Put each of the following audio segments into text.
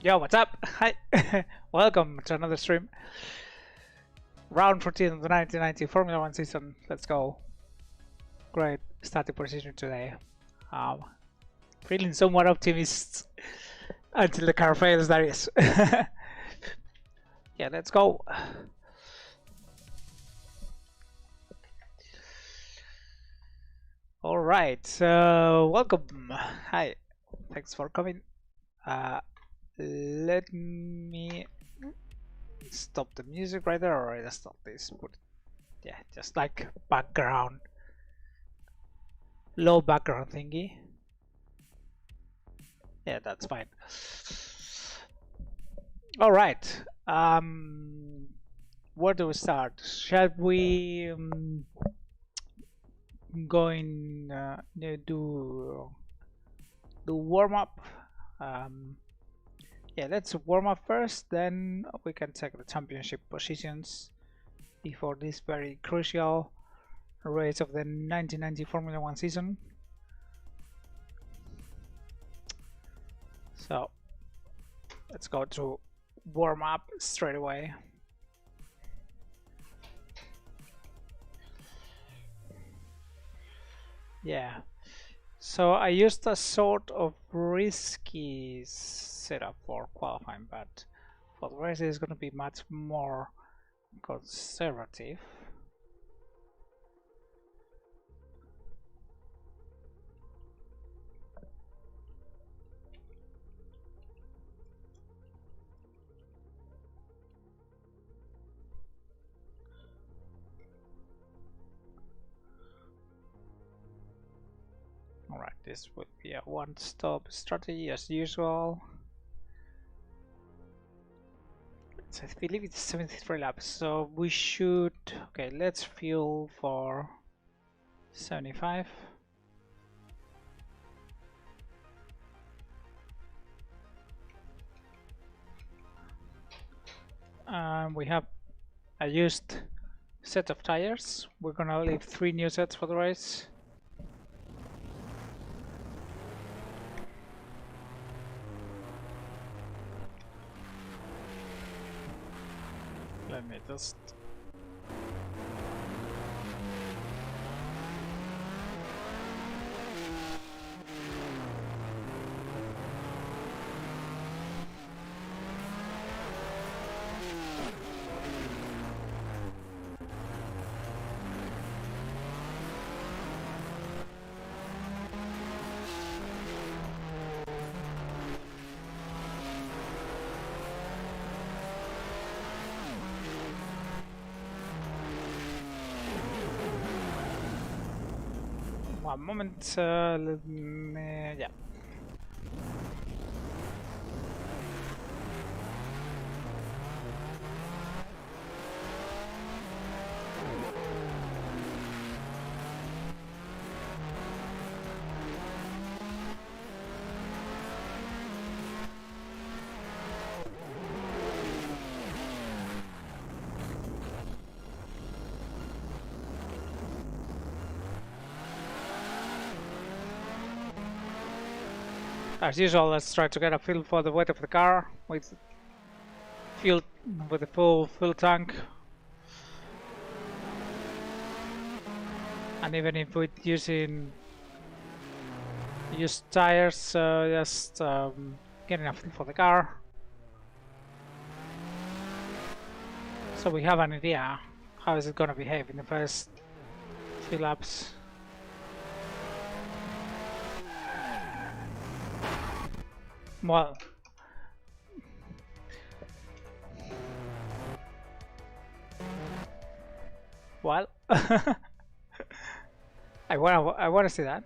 Yo, what's up? Hi, welcome to another stream. Round 14 of the 1990 Formula One season. Let's go. Great starting position today. Feeling somewhat optimistic until the car fails, that is. Yeah, let's go. All right, so welcome. Hi, thanks for coming. Let me stop the music right there, or just stop this. Put, yeah, just like background, low background thingy. Yeah, that's fine. All right. Where do we start? Shall we do warm up? Yeah, let's warm up first. Then we can check the championship positions before this very crucial race of the 1990 Formula One season. So let's go to warm up straight away. Yeah, so I used a sort of risky setup for qualifying, but for the race it's going to be much more conservative. Alright, this will be a one-stop strategy as usual. So I believe it's 73 laps, so we should... Okay, let's fuel for 75. We have a used set of tires. We're gonna leave 3 new sets for the race. Let me just... One moment, let me... yeah. As usual, let's try to get a feel for the weight of the car with fuel, with the full tank. And even if we're using used tires, just get enough feel for the car. So we have an idea how is it gonna behave in the first few laps. Well, I wanna see that.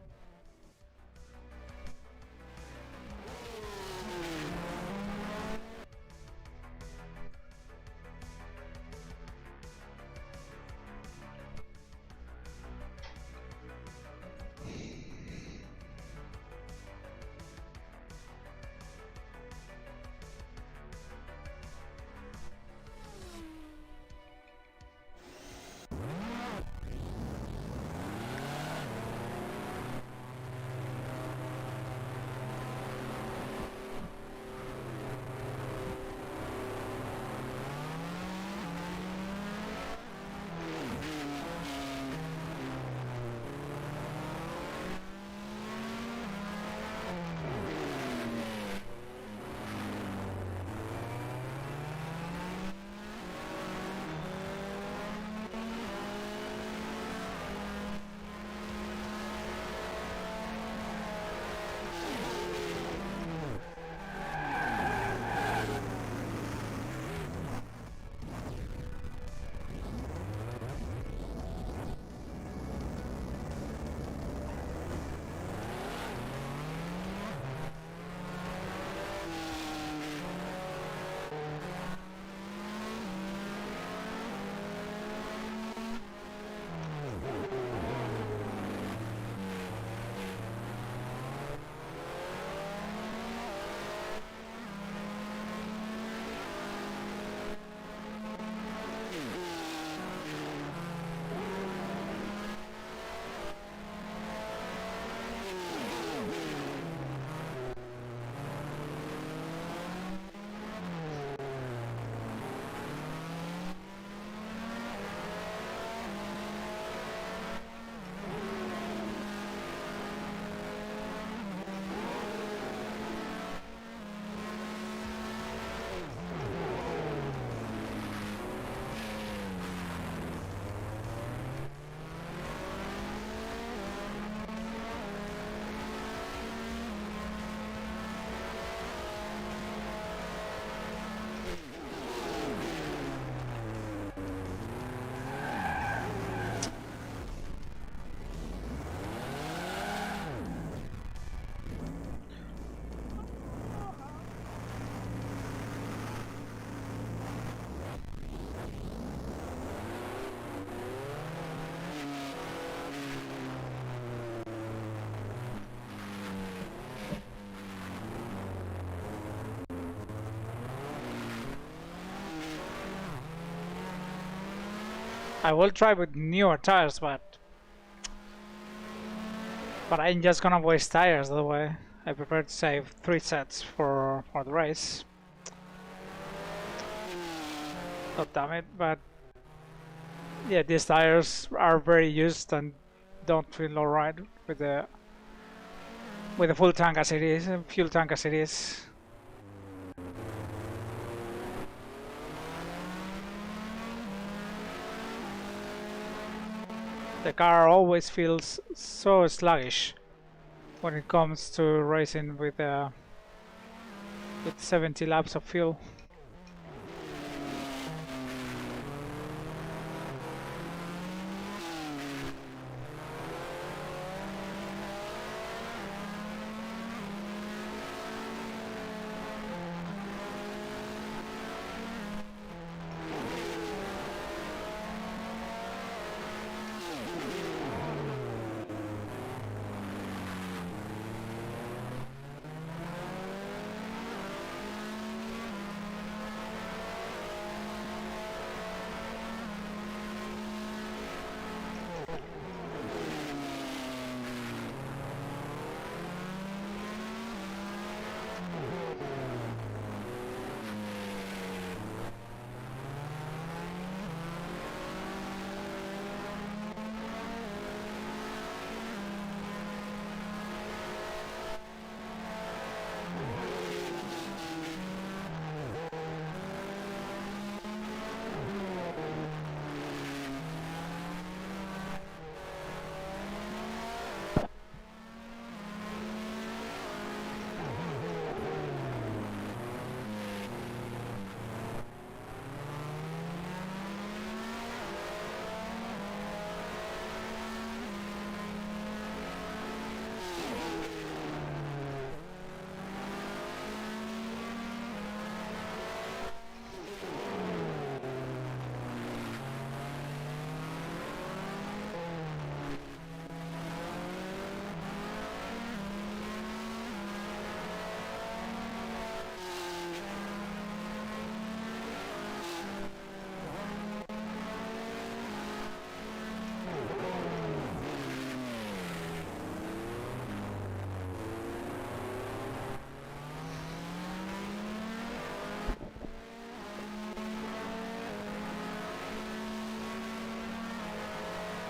I will try with newer tires, but I'm just gonna waste tires that way. I prefer to save 3 sets for the race. God damn it, but yeah, these tires are very used and don't feel alright with the full tank as it is, fuel tank as it is. The car always feels so sluggish when it comes to racing with 70 laps of fuel.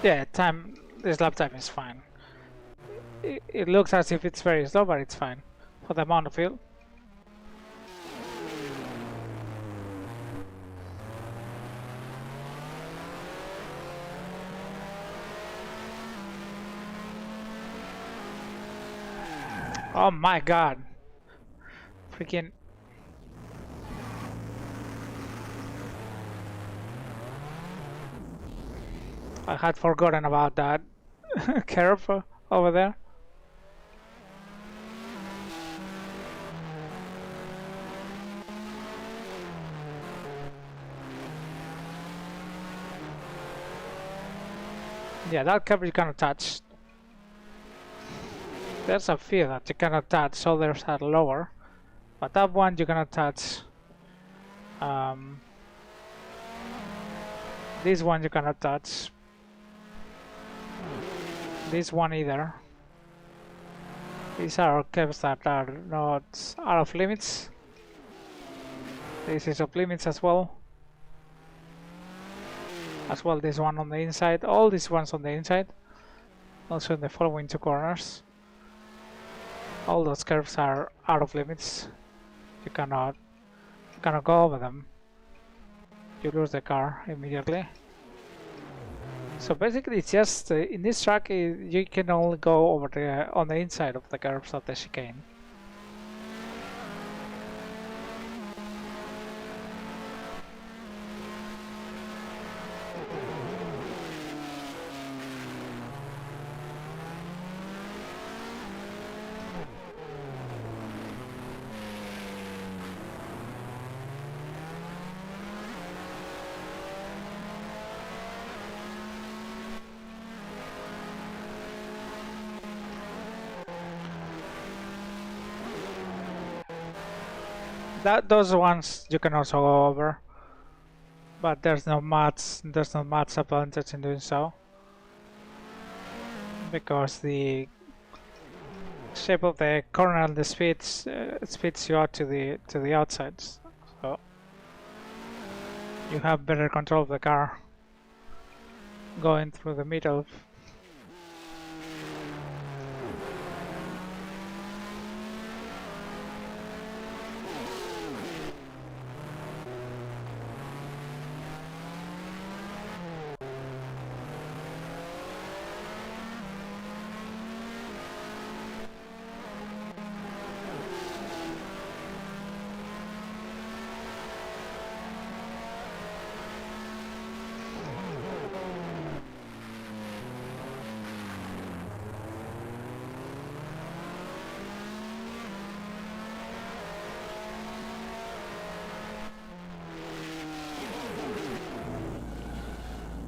Yeah, this lap time is fine. It looks as if it's very slow, but it's fine for the amount of fuel. Oh my god. Freaking. I had forgotten about that curve over there. Yeah, that curve you cannot touch. There's a few that you cannot touch, others are lower. But that one you cannot touch. This one you cannot touch. This one either. These are curves that are not out of limits. This is off limits as well. As well, this one on the inside. All these ones on the inside. Also in the following 2 corners. All those curves are out of limits. You cannot go over them. You lose the car immediately. So basically, it's just in this track you can only go over on the inside of the curves of the chicane. Those ones you can also go over, but there's not much advantage in doing so, because the shape of the corner and the speeds speeds you out to the outsides, so you have better control of the car going through the middle.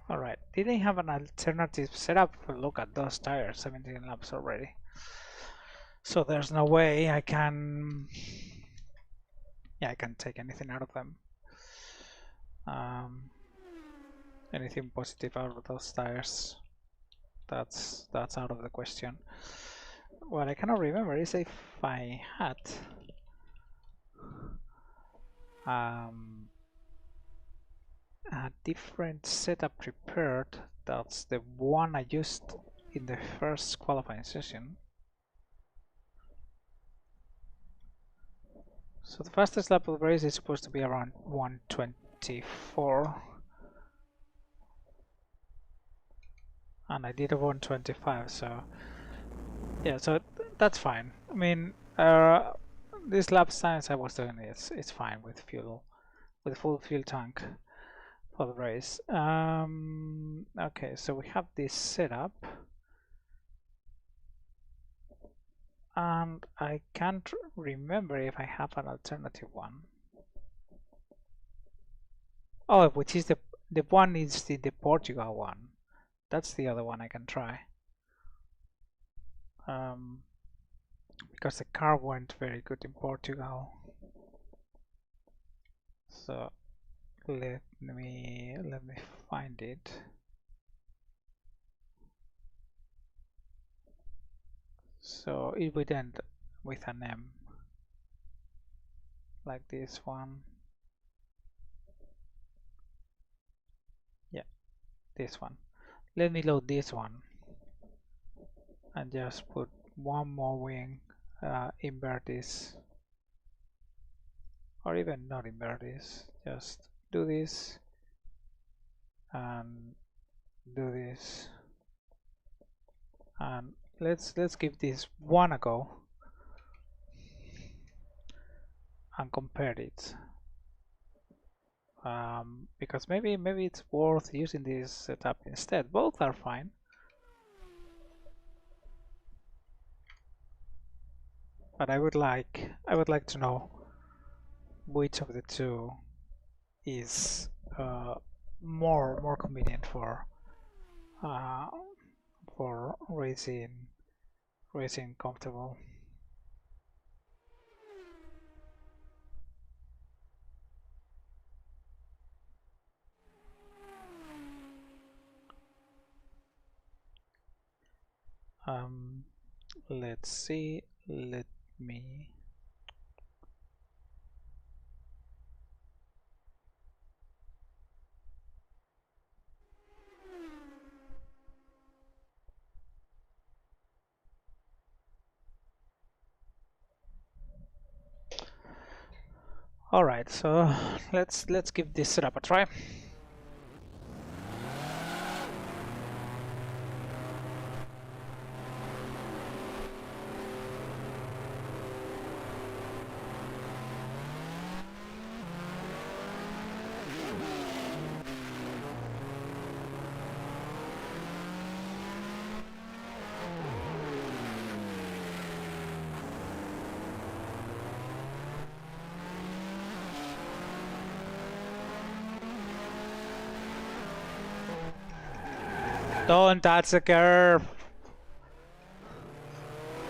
Alright, did they have an alternative setup? Look at those tires, 17 laps already. So there's no way I can... yeah, I can't take anything out of them. Anything positive out of those tires, that's out of the question. What I cannot remember is if I had a different setup prepared. That's the one I used in the first qualifying session. So the fastest lap of the race is supposed to be around 1:24, and I did a 1:25, so yeah, so that's fine. I mean, this lap times I was doing it's fine with fuel, with full fuel tank for the race. Okay, so we have this setup, and I can't remember if I have an alternative one. Oh, which is the one is the Portugal one. That's the other one I can try. Because the car weren't very good in Portugal. So let me find it. So it would end with an M, like this one. Yeah, this one. Let me load this one and just put one more wing, invert this, or even not invert this, just do this and do this, and let's give this one a go and compare it, because maybe it's worth using this setup instead. Both are fine, but I would like to know which of the two is more convenient for racing comfortable. Let's see, let me Alright, so let's give this setup a try. Don't touch the curve.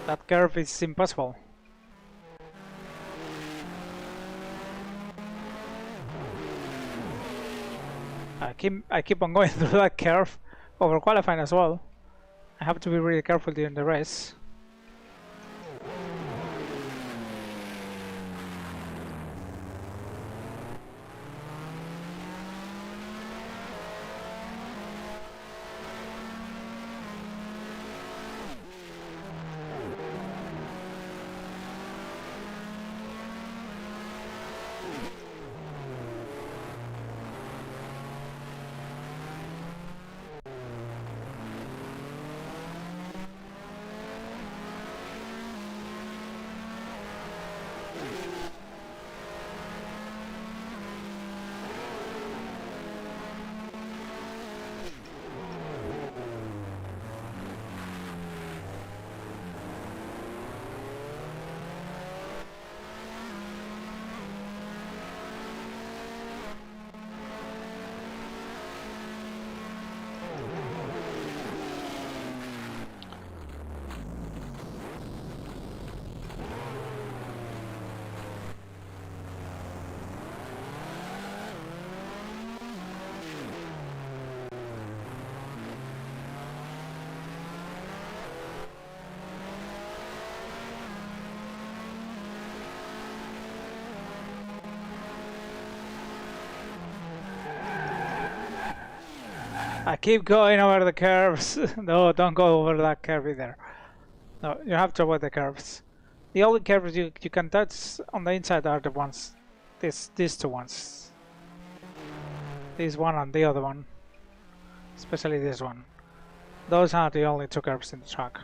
That curve is impossible. I keep on going through that curve over qualifying as well. I have to be really careful during the race. I keep going over the curves. No, don't go over that curve either. No, you have to avoid the curves. The only curves you can touch on the inside are the ones, these two ones. This one and the other one. Especially this one. Those are the only two curves in the track.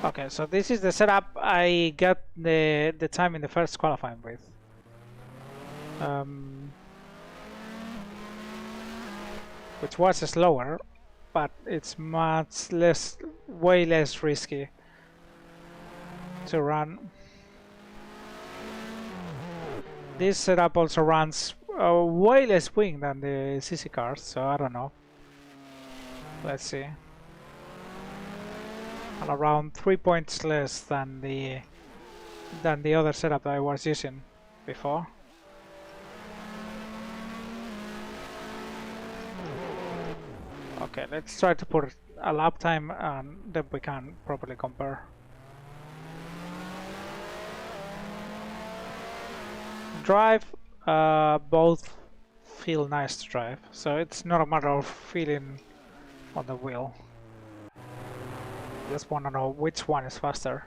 Okay, so this is the setup I got the time in the first qualifying with. Which was slower, but it's much less, way less risky to run. This setup also runs way less wing than the CC cars, so I don't know. Let's see. And around 3 points less than the other setup that I was using before. Okay, let's try to put a lap time and then we can properly compare. Drive, both feel nice to drive, so it's not a matter of feeling on the wheel. Just want to know which one is faster.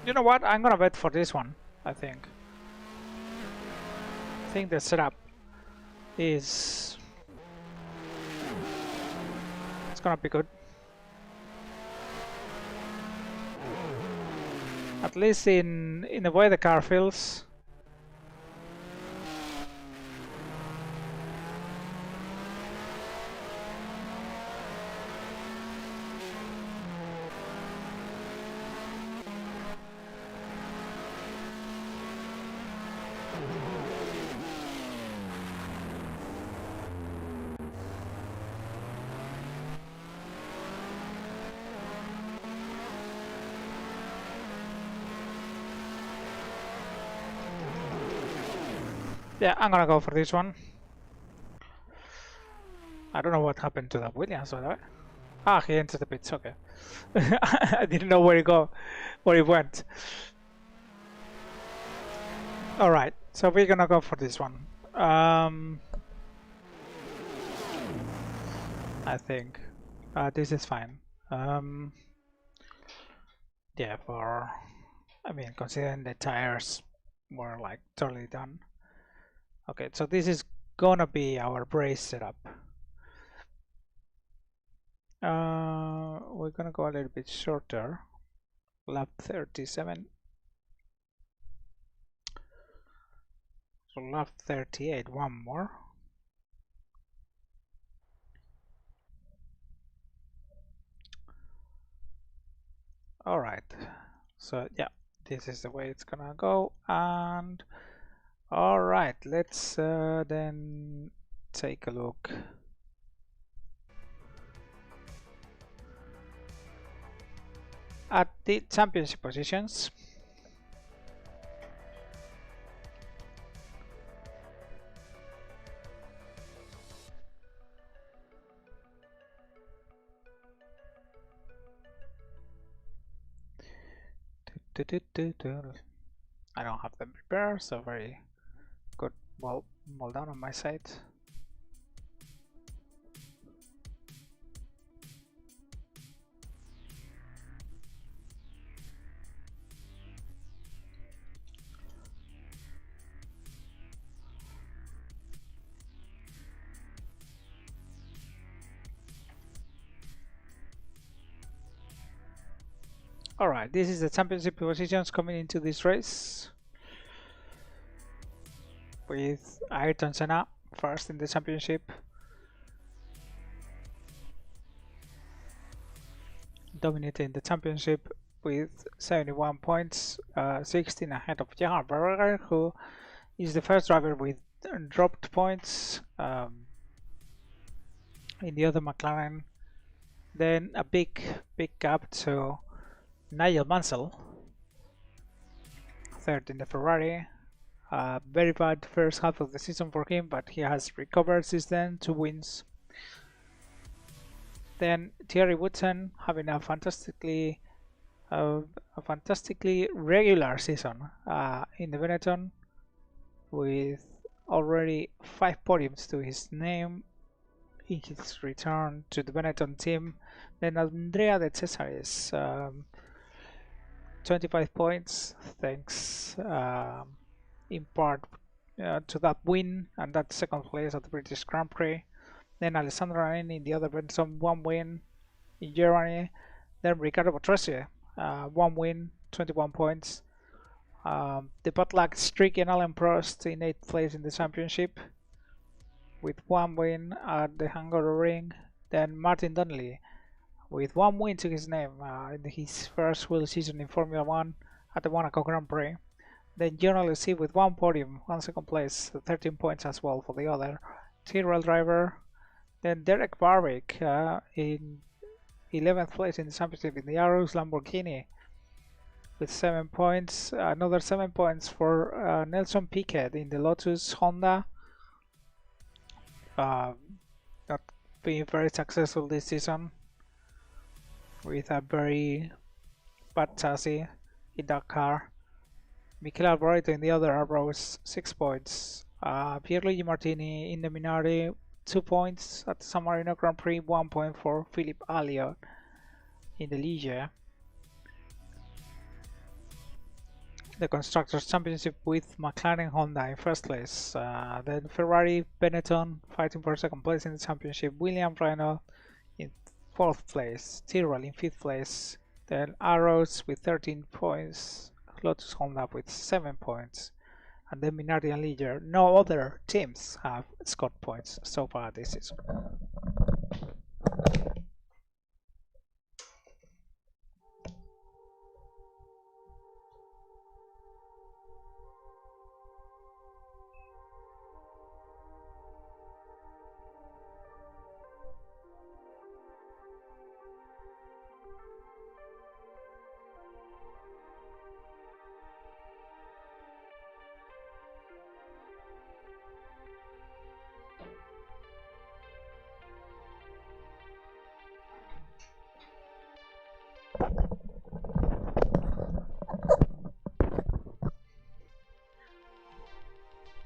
You know what? I'm gonna bet for this one, I think. think the setup is it's gonna be good. At least in the way the car feels. Yeah, I'm gonna go for this one. I don't know what happened to that Williams, by the way. Ah, he entered the pits, okay. I didn't know where he went. Alright, so we're gonna go for this one. I think this is fine. Yeah, I mean, considering the tires were like totally done. Okay, so this is gonna be our brace setup. We're gonna go a little bit shorter. Lap 37. So lap 38, one more. Alright, so yeah, this is the way it's gonna go. And alright, let's then take a look at the championship positions. I don't have them prepared, so very good. Well done on my side. Alright, this is the championship positions coming into this race, with Ayrton Senna first in the championship, dominating the championship with 71 points, 16 ahead of Johan Berger, who is the first driver with dropped points in the other McLaren. Then a big gap to Nigel Mansell, third in the Ferrari. Very bad first half of the season for him, but he has recovered since then, 2 wins. Then Thierry Woodson having a fantastically regular season in the Benetton, with already 5 podiums to his name in his return to the Benetton team. Then Andrea De Cesaris, 25 points, thanks in part to that win and that second place at the British Grand Prix. Then Alessandro Nannini in the other Benetton, 1 win in Germany. Then Riccardo Patrese, 1 win, 21 points. The bad luck streak in Alain Prost in 8th place in the championship, with 1 win at the Hungaroring. Then Martin Donnelly with 1 win to his name in his first full season in Formula 1 at the Monaco Grand Prix. Then John Alesi with 1 podium, 1 second place, 13 points as well for the other Tyrrell driver. Then Derek Barwick in 11th place in the championship in the Arrows Lamborghini with 7 points. Another 7 points for Nelson Piquet in the Lotus Honda. Not being very successful this season, with a very bad chassis in that car. Michele Alboreto in the other Arrows, 6 points. Pierluigi Martini in the Minardi, 2 points at the San Marino Grand Prix, 1 point for Philippe Alliot in the Ligier. the Constructors' Championship with McLaren Honda in first place. Then Ferrari, Benetton fighting for second place in the championship. Williams Renault in fourth place. Tyrrell in fifth place. Then Arrows with 13 points. Lotus Honda with 7 points. And then Minardi and Ligier. No other teams have scored points so far this season.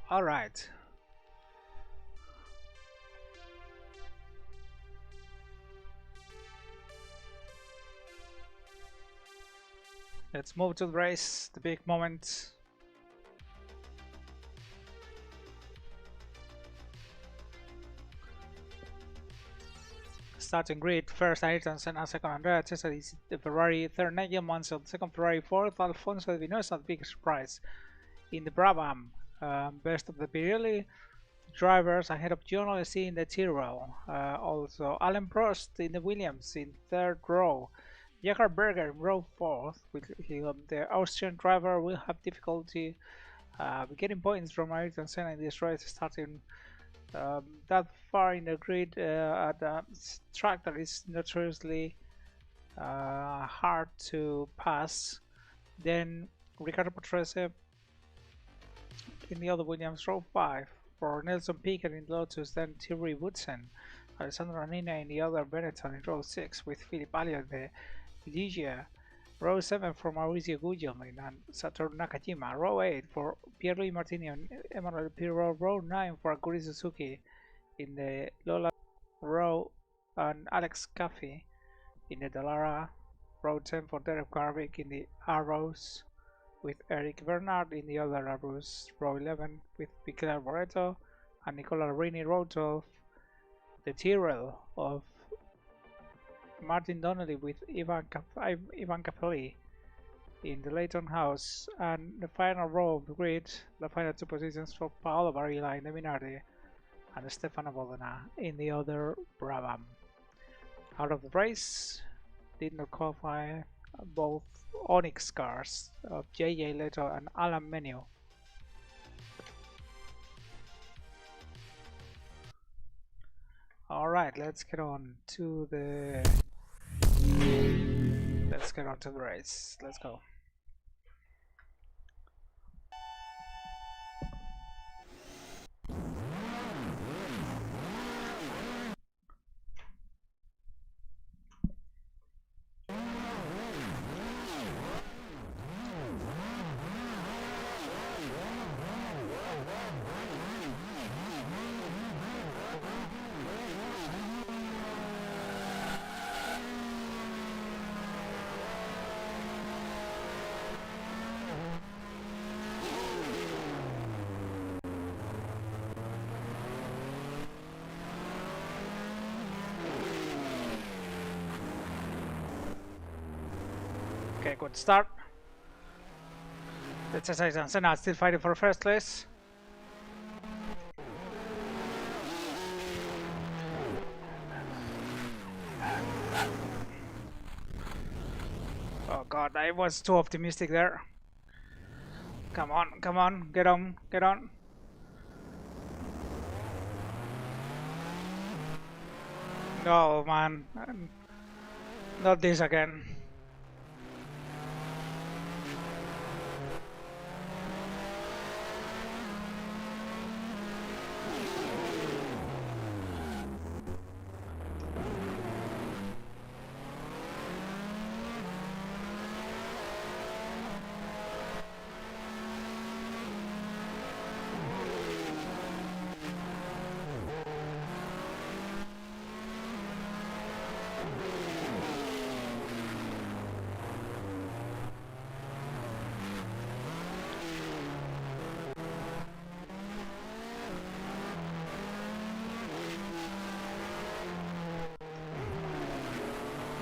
All right. Let's move to the race, the big moment. Starting grid, first Ayrton Senna, second Andrea Cesar, the Ferrari, third Nigel Mansell, second Ferrari, fourth Alfonso de Vinuesa, big surprise in the Brabham. Best of the Pirelli drivers ahead of John Alesi in the Tyrrell. Also Alain Prost in the Williams in third row. Gerhard Berger in row fourth. The Austrian driver will have difficulty getting points from Ayrton Senna in this race, starting that far in the grid at a track that is notoriously hard to pass. Then Ricardo Patrese in the other Williams, row 5 for Nelson Piquet in Lotus, then Thierry Woodson, Alessandro Nina in the other Benetton in row 6 with Philippe Alliot in the Ligier, row 7 for Mauricio Gugelmin and Satoru Nakajima, row 8 for Pierluigi Martini and Emmanuel Pirro, row 9 for Aguri Suzuki in the Lola row and Alex Caffey in the Dallara, row 10 for Derek Garvik in the Arrows, with Eric Bernard in the other Arrows, row 11 with Michele Arboreto and Nicola Rini, row 12, the Tyrrell of Martin Donnelly with Ivan Capelli in the Leighton House, and the final row of the grid, the final two positions for Paolo Barilla in the Minardi and Stefano Bolena in the other Brabham. Out of the race, did not qualify both Onyx cars of JJ Leto and Alan Menio. Alright, let's get on to the race. Let's go. Okay, good start. The Cesar Senna still fighting for first place. Oh god, I was too optimistic there. Come on, get on. No, man, not this again.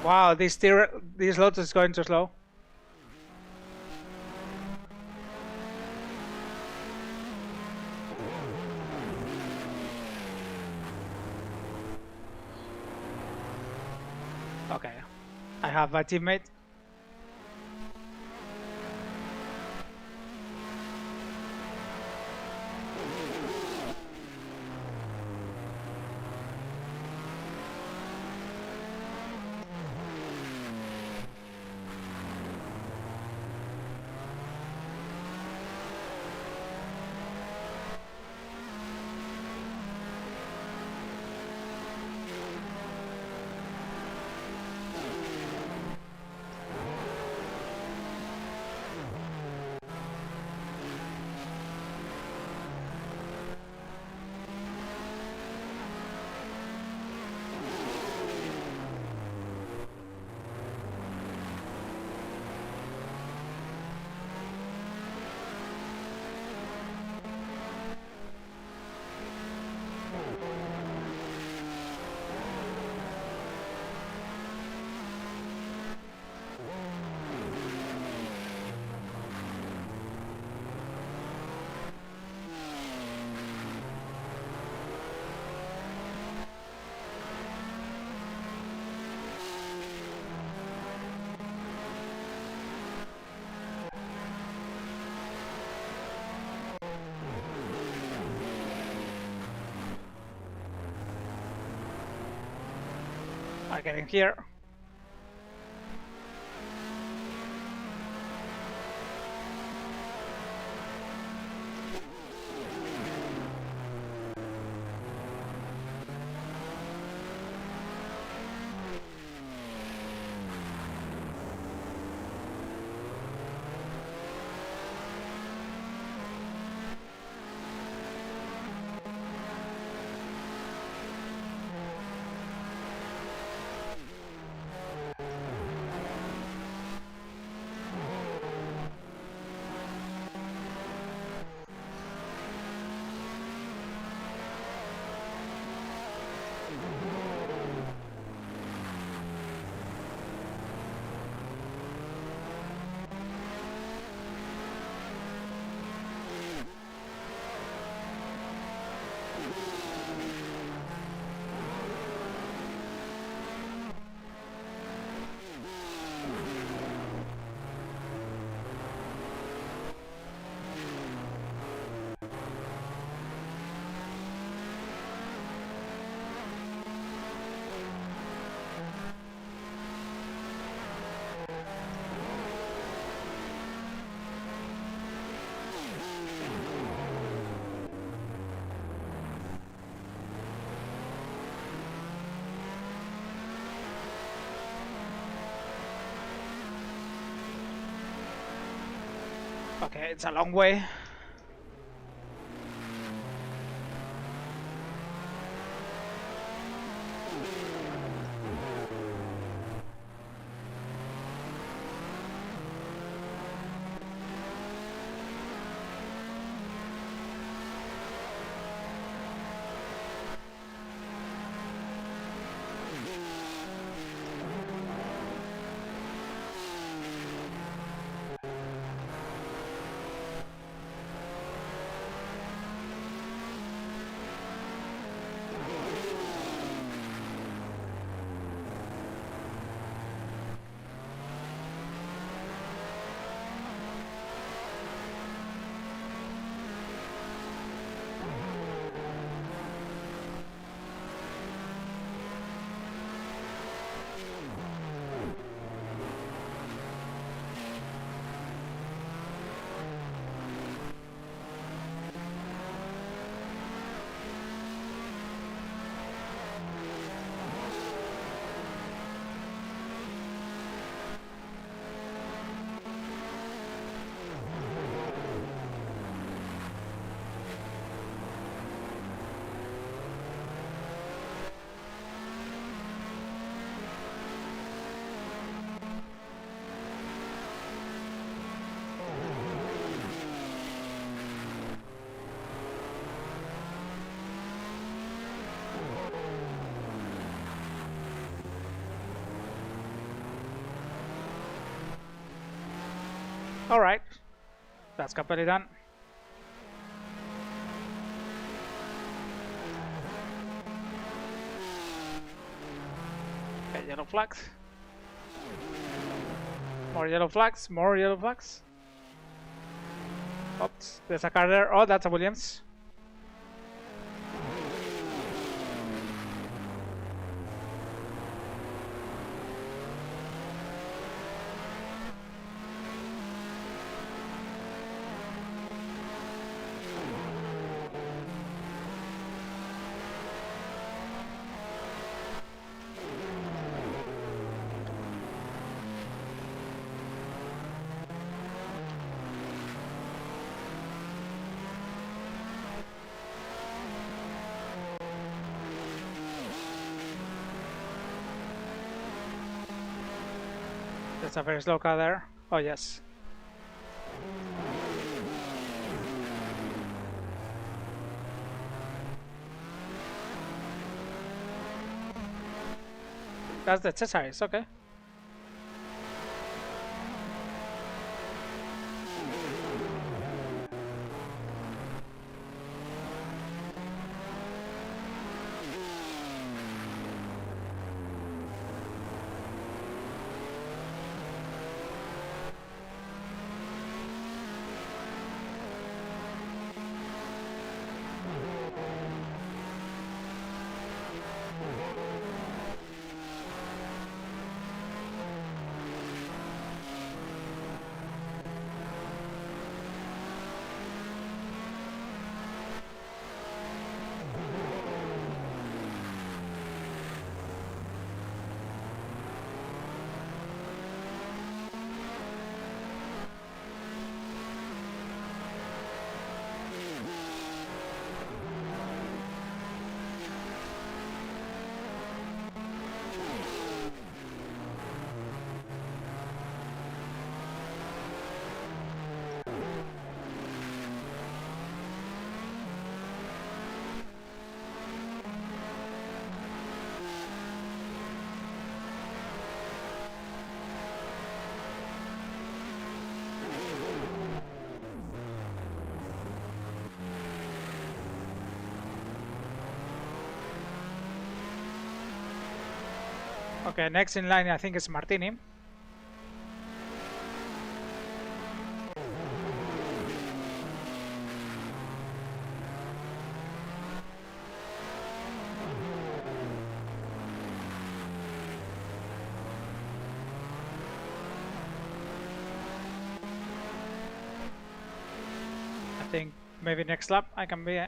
Wow, this Lotus is going too slow. Okay, I have a teammate. I'm getting here. Okay, it's a long way. Alright, that's completely done. Okay, yellow flags. More yellow flags, more yellow flags. Oops, there's a car there. Oh, that's a Williams. There's a very slow car there. Oh, yes. That's the Cesaris, okay. Okay, next in line I think is Martini. I think maybe next lap I can be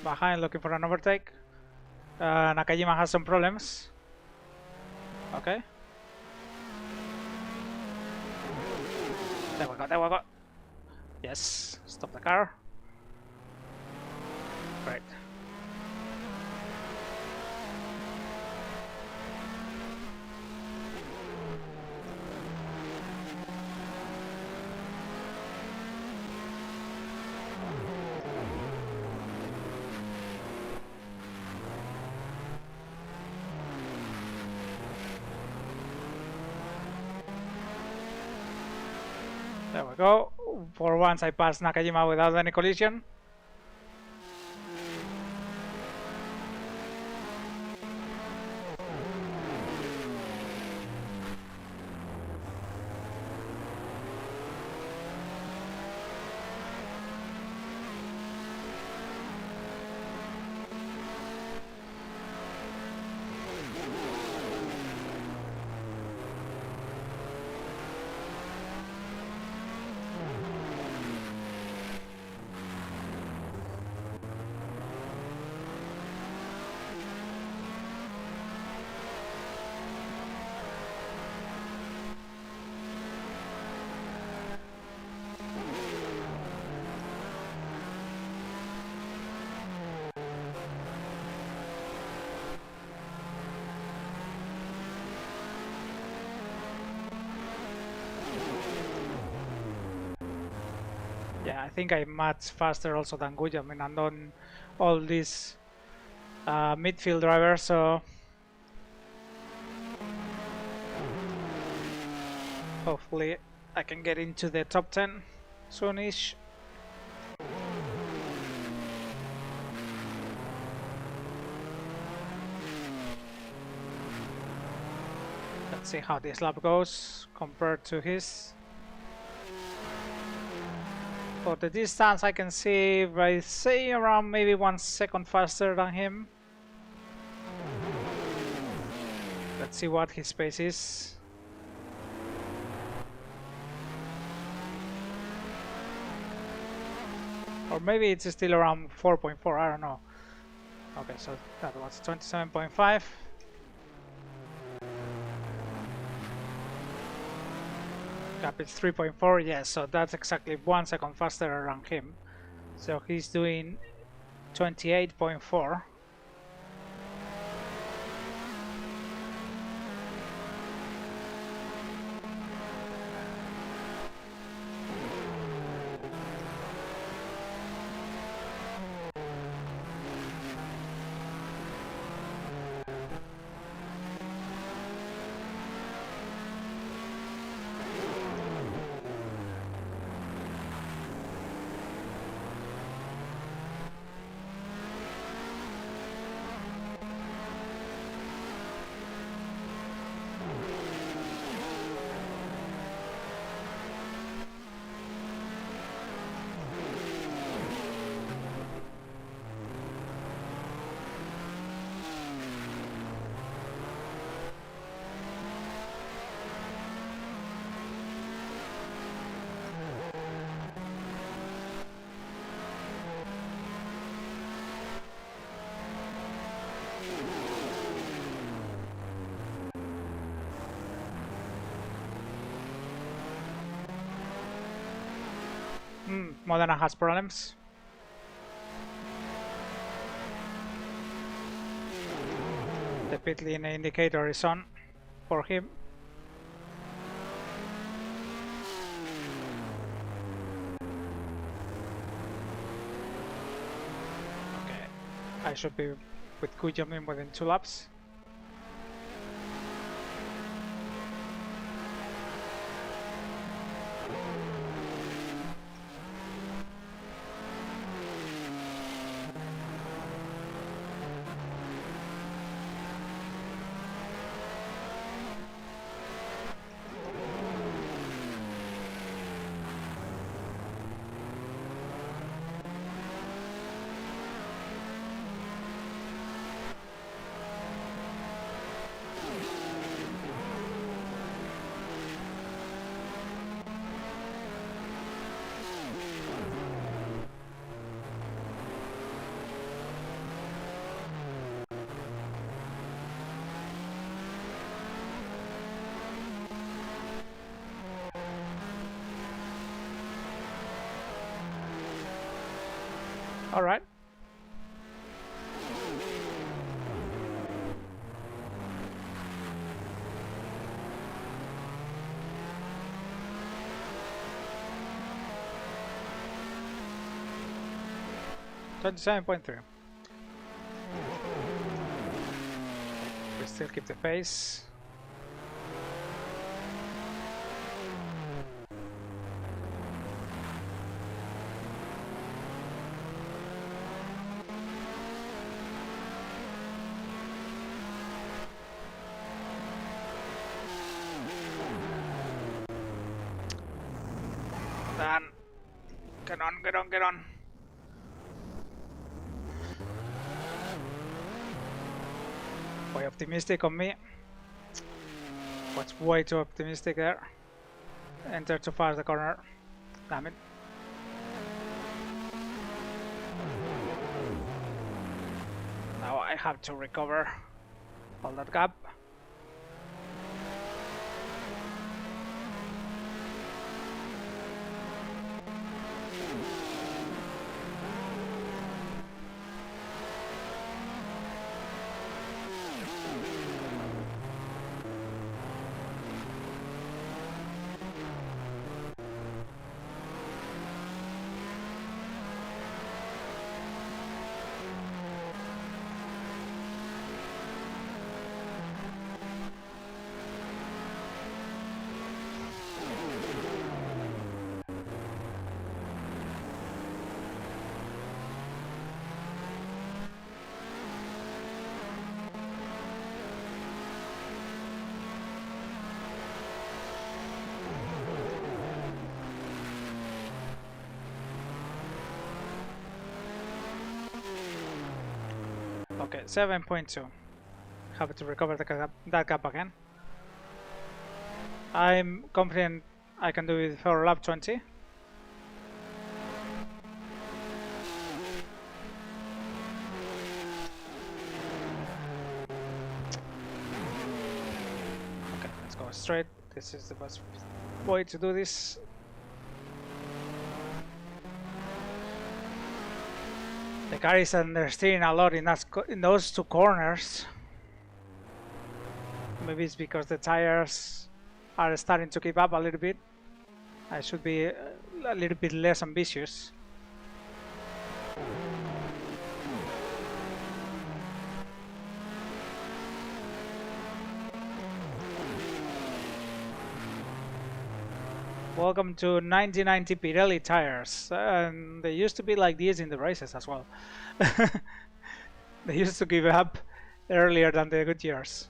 behind looking for an overtake. Nakajima has some problems. Okay. There we go, there we go. Yes, stop the car. Great. There we go. For once I passed Nakajima without any collision. Yeah, I think I'm much faster also than Guja. I mean, I'm on all these midfield drivers, so Hopefully I can get into the top 10 soonish. Let's see how this lap goes compared to his. For the distance I can see, I say around maybe 1 second faster than him. Let's see what his pace is. Or maybe it's still around 4.4, I don't know. Okay, so that was 27.5. Gap is 3.4, yes, so that's exactly 1 second faster than him. So he's doing 28.4. Modena has problems. The pit lane indicator is on for him. Okay, I should be with Kujamin within 2 laps. All right. .3. We still keep the pace. Done. Get on, get on, get on. Way optimistic on me. Was way too optimistic there. Enter too fast the corner. Damn it. Now I have to recover all that gap. Okay, 7.2. Have to recover that gap again. I'm confident I can do it for lap 20. Okay, let's go straight. This is the best way to do this. The car is understeering a lot in those two corners. Maybe it's because the tires are starting to keep up a little bit. I should be a little bit less ambitious. Welcome to 1990 Pirelli tires. They used to be like these in the races as well. They used to give up earlier than the good years.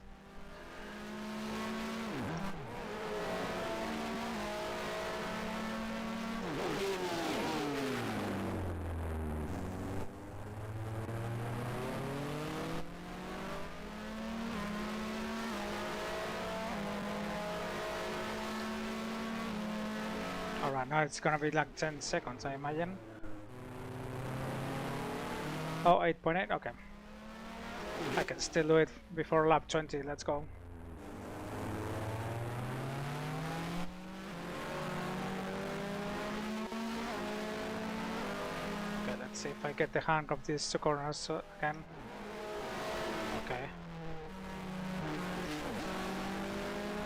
Alright, now it's gonna be like 10 seconds, I imagine. Oh, 8.8, okay. I can still do it before lap 20, let's go. Okay, let's see if I get the hang of these two corners again. Okay.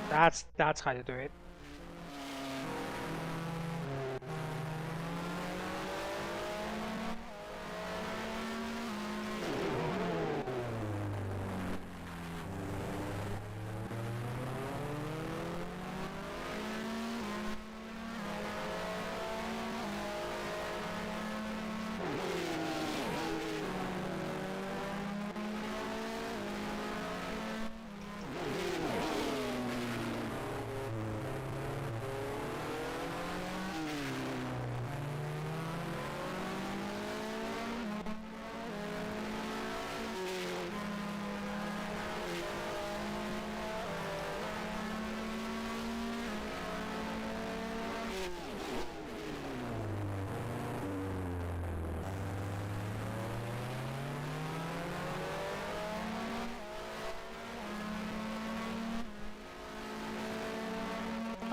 That's how you do it.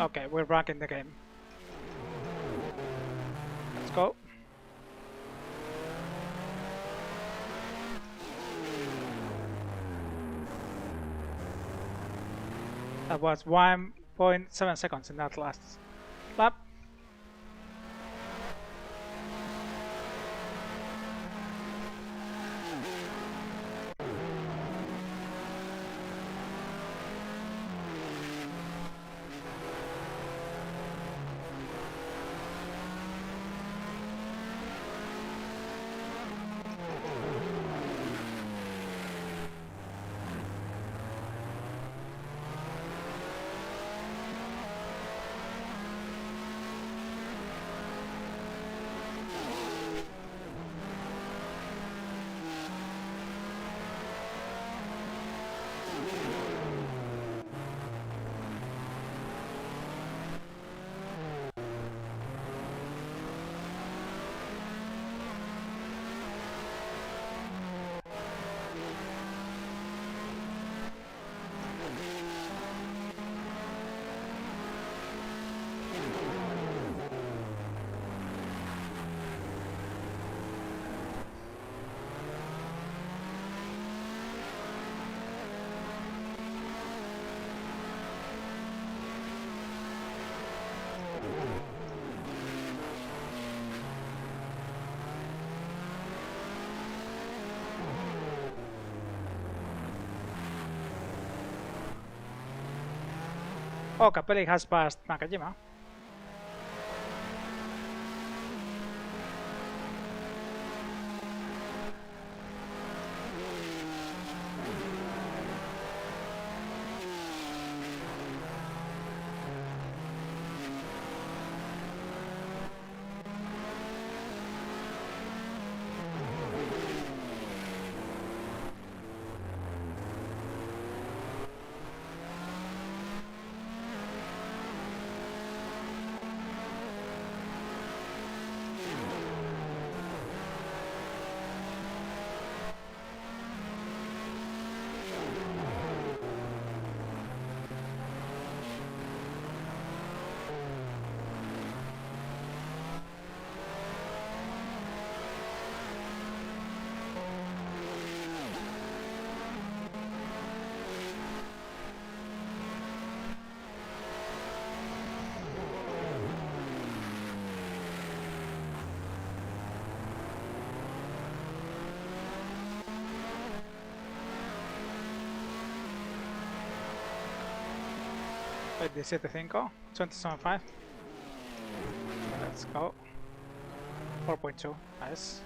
Okay, we're back in the game. Let's go. That was 1.7 seconds in that last lap. Oh, Capelli has passed Nakajima. Wait, this is the thing go? 27.5. Let's go. 4.2. Nice.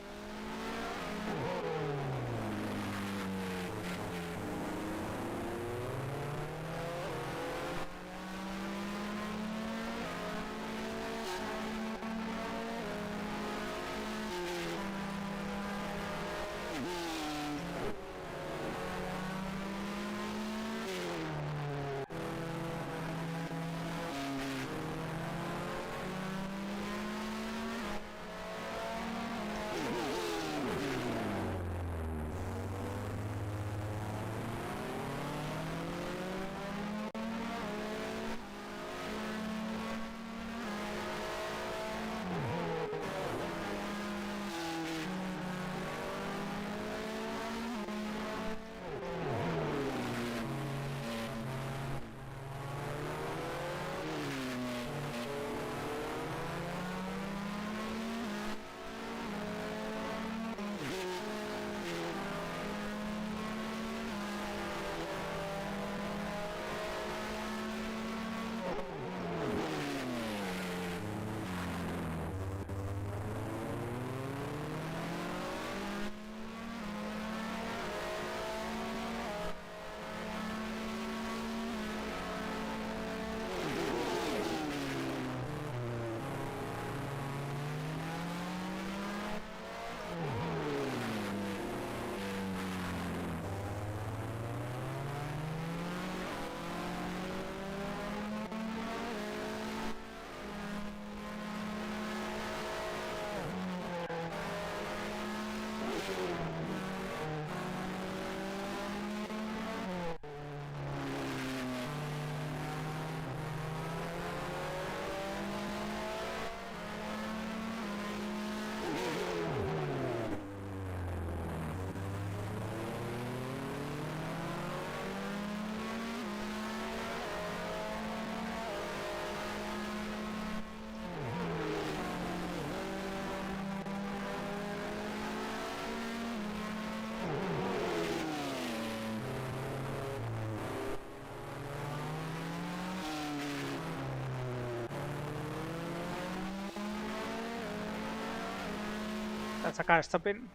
That's a car stopping.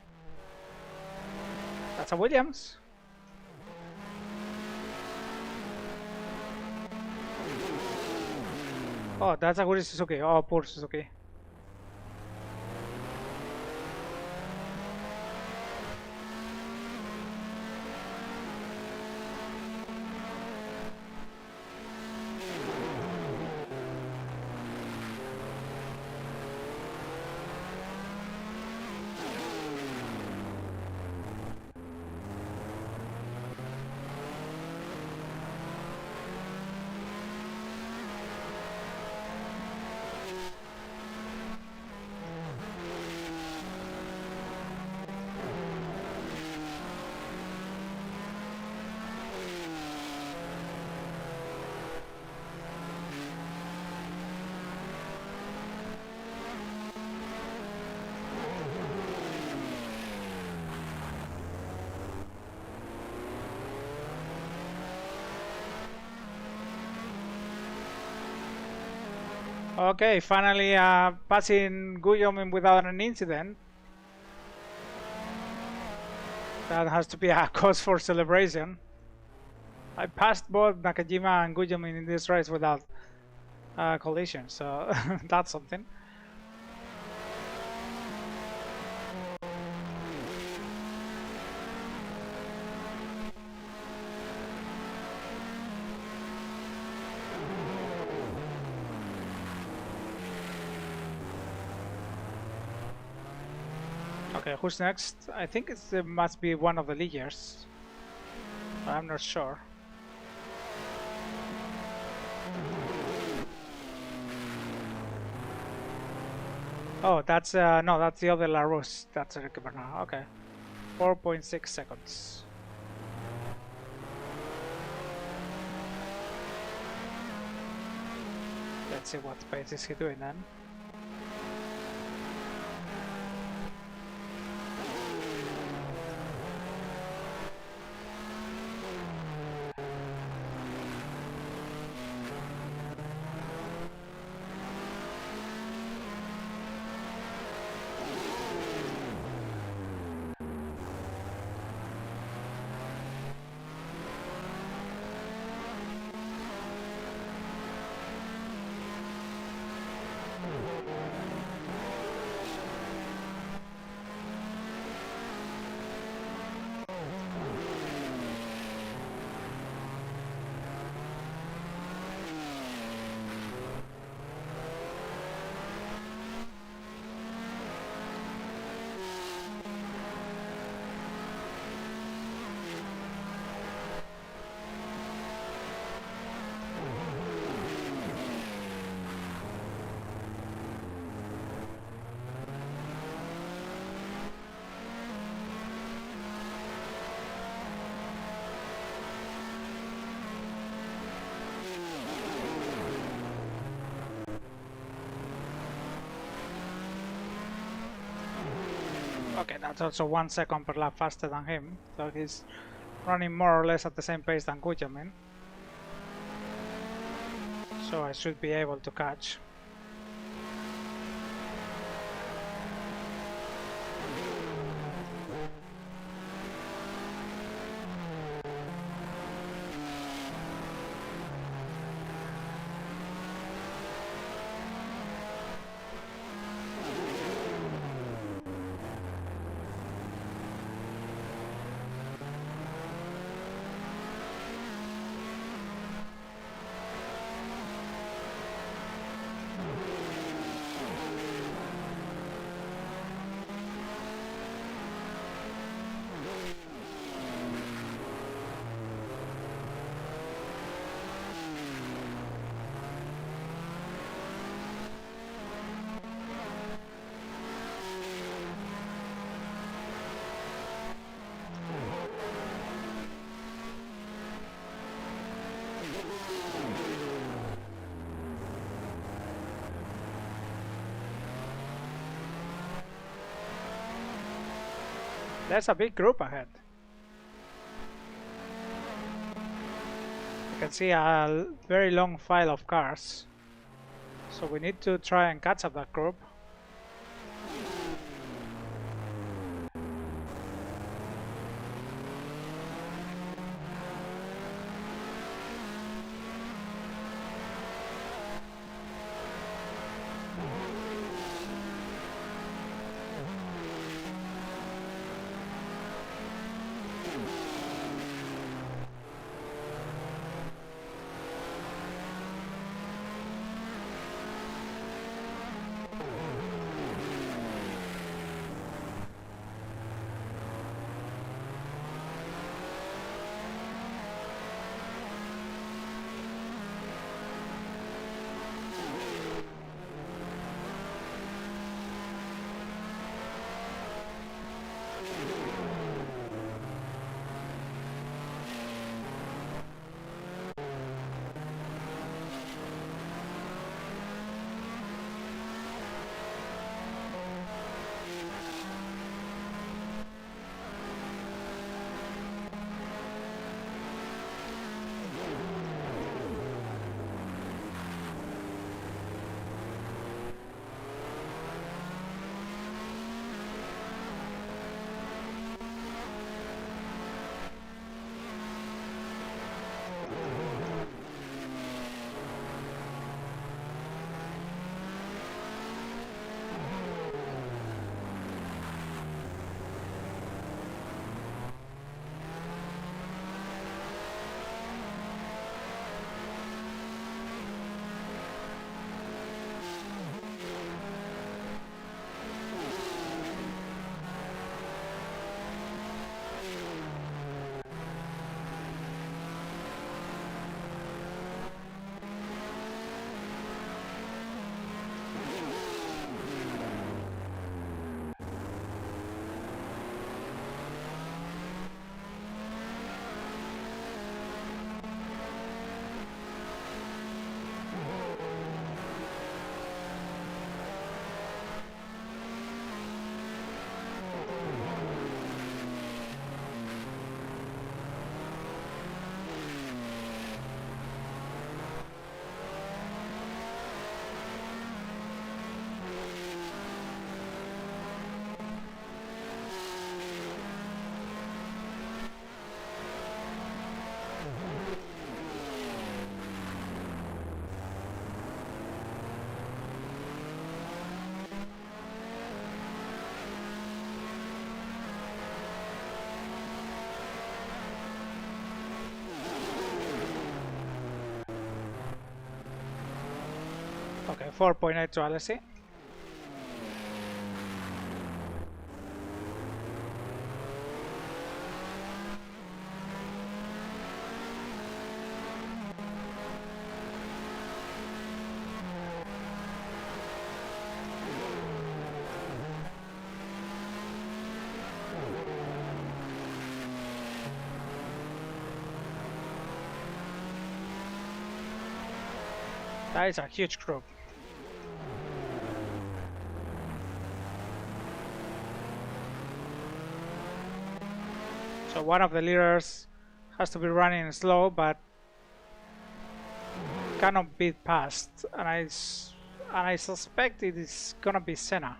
That's a Williams. Oh, that's a good Suzuki. Oh, poor Suzuki. Okay, finally passing Guillaume without an incident. That has to be a cause for celebration. I passed both Nakajima and Guillaume in this race without collision, so that's something. Okay, who's next? I think it must be one of the leaders. I'm not sure. Oh, that's no, that's the other Larousse. That's Enrique Bernal. Okay, 4.6 seconds. Let's see what pace is he doing then. Okay, that's also 1 second per lap faster than him, so he's running more or less at the same pace than Gujamin. So I should be able to catch. There's a big group ahead. You can see a very long file of cars. So we need to try and catch up that group. Okay, 4.8 to Alessi. That is a huge group. So one of the leaders has to be running slow, but cannot be passed, and I suspect it is gonna be Senna.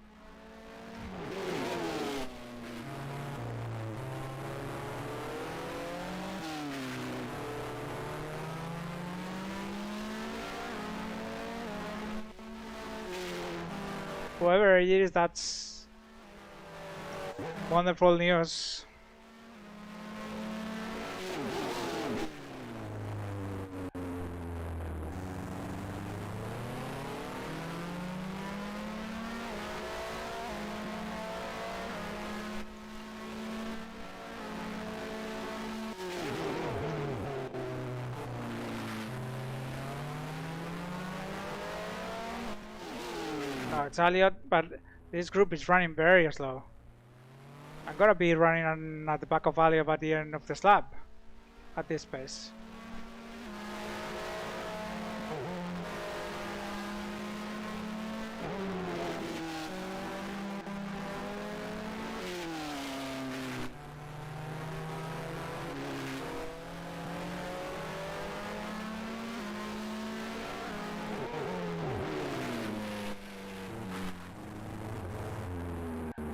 Whoever it is, that's wonderful news. No, it's Elliot, but this group is running very slow. I'm gonna be running at the back of Elliot at the end of the slab at this pace.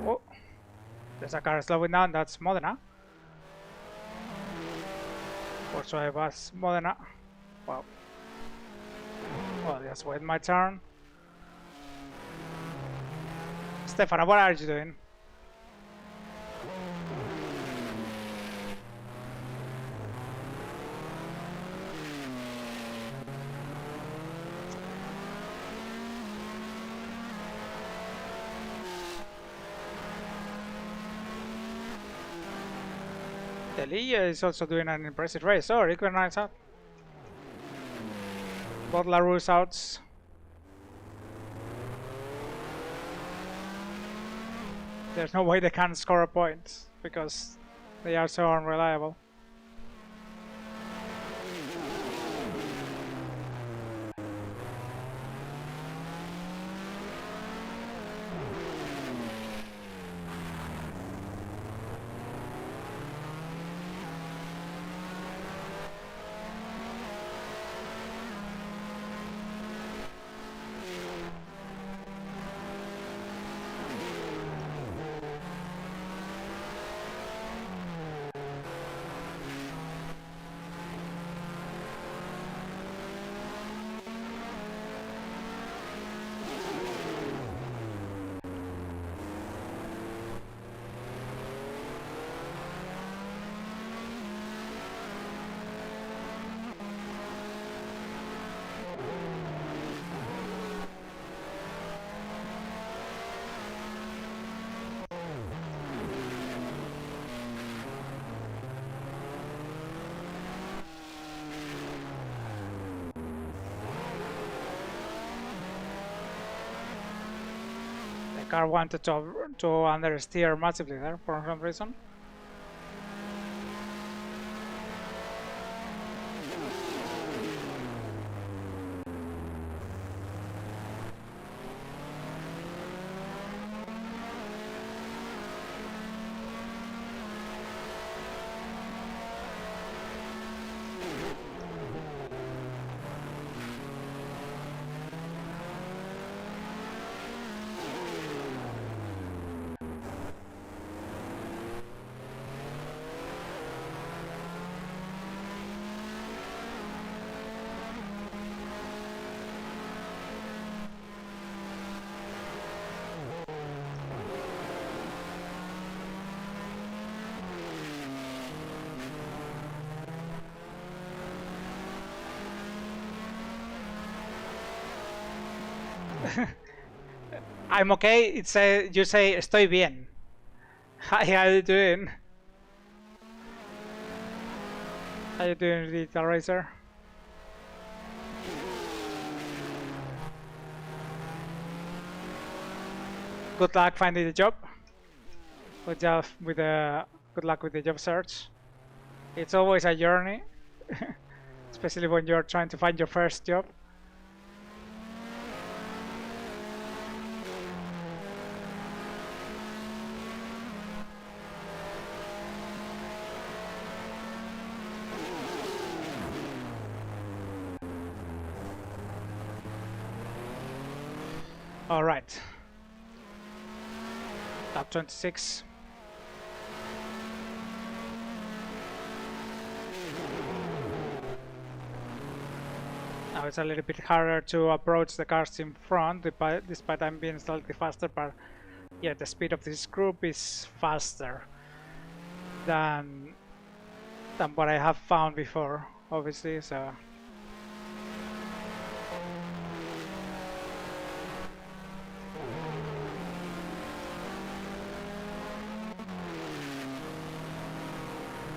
Oh, there's a car slowing down. That's Modena. Or so I was Modena. Wow. Well, just wait my turn. Stefano, what are you doing? D.I.G is also doing an impressive race. Oh, recognize out. Both LaRue's outs. There's no way they can score a point because they are so unreliable. Car wanted to understeer massively there for some reason. I'm okay. It's you say estoy bien. Hi, how you doing? How you doing, Digital Racer? Good luck finding the job. Good job with the good luck with the job search. It's always a journey, especially when you're trying to find your first job. All right. Lap 26. Now it's a little bit harder to approach the cars in front, despite I'm being slightly faster, but yeah, the speed of this group is faster than what I have found before, obviously, so...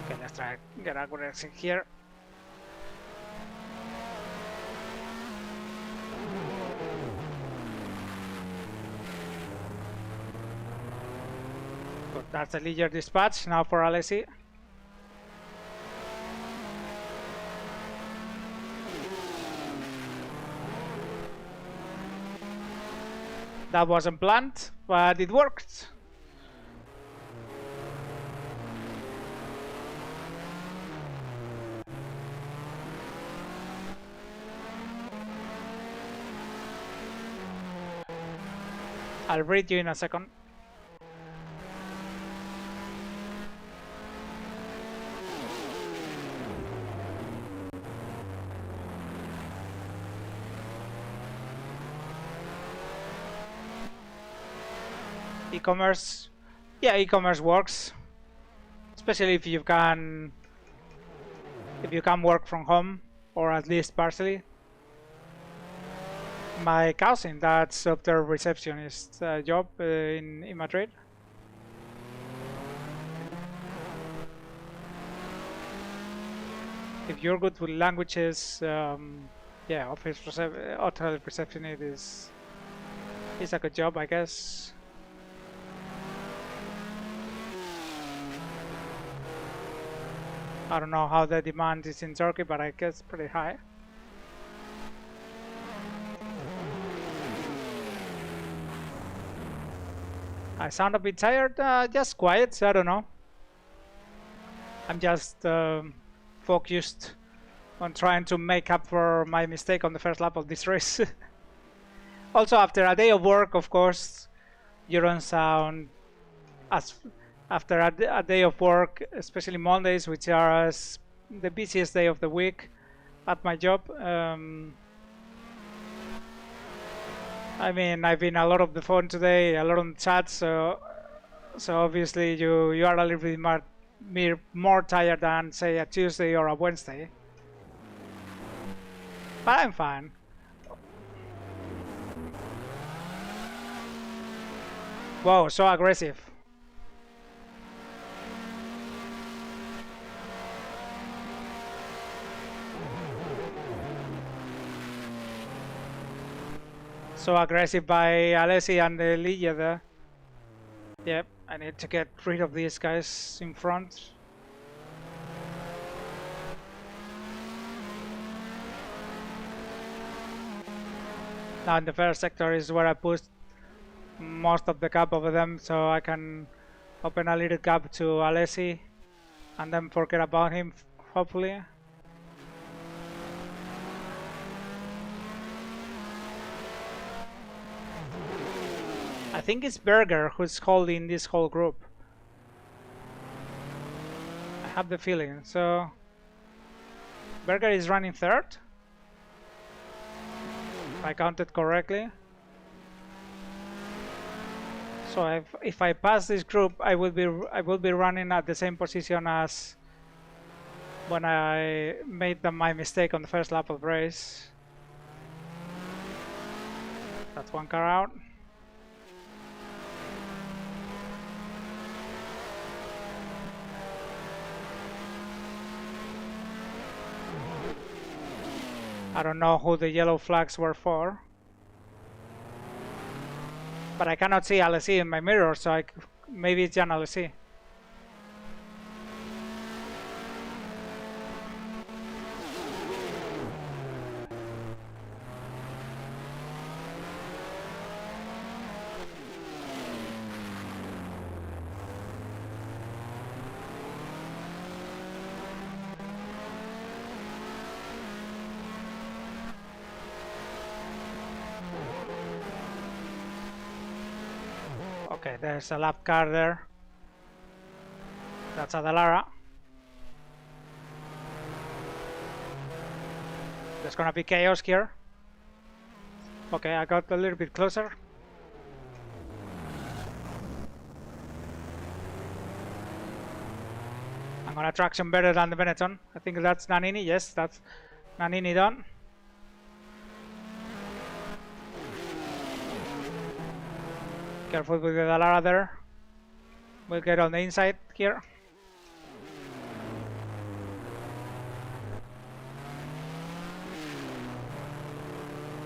Okay, let's try to get a good exit here. Good, that's a leisure dispatch now for Alessi. That wasn't planned, but it worked. I'll read you in a second. E-commerce, yeah, e-commerce works, especially if you can work from home, or at least partially. My cousin, that's up there receptionist job in Madrid. If you're good with languages, yeah, hotel receptionist is a good job, I guess. I don't know how the demand is in Turkey, but I guess pretty high. I sound a bit tired, just quiet, so I don't know. I'm just focused on trying to make up for my mistake on the first lap of this race. Also, after a day of work, of course, you don't sound as... After a day of work, especially Mondays, which are the busiest day of the week at my job. I mean, I've been a lot on the phone today, a lot on chat, so obviously you are a little bit more tired than, say, a Tuesday or a Wednesday. But I'm fine. Whoa, so aggressive. So aggressive by Alessi and the Ligia there. Yep, I need to get rid of these guys in front. Now in the first sector is where I pushed most of the gap over them, so I can open a little gap to Alessi and then forget about him, hopefully. I think it's Berger who's holding this whole group. I have the feeling. So Berger is running third, if I counted correctly. So if I pass this group, I will be running at the same position as when I made my mistake on the first lap of the race. That's one car out. I don't know who the yellow flags were for, but I cannot see Alessi in my mirror, so maybe it's Jan Alessi. Okay, there's a lap car there. That's Adalara. There's gonna be chaos here. Okay, I got a little bit closer. I'm gonna traction better than the Benetton. I think that's Nannini. Yes, that's Nannini done. Careful with the Dallara there. We'll get on the inside here.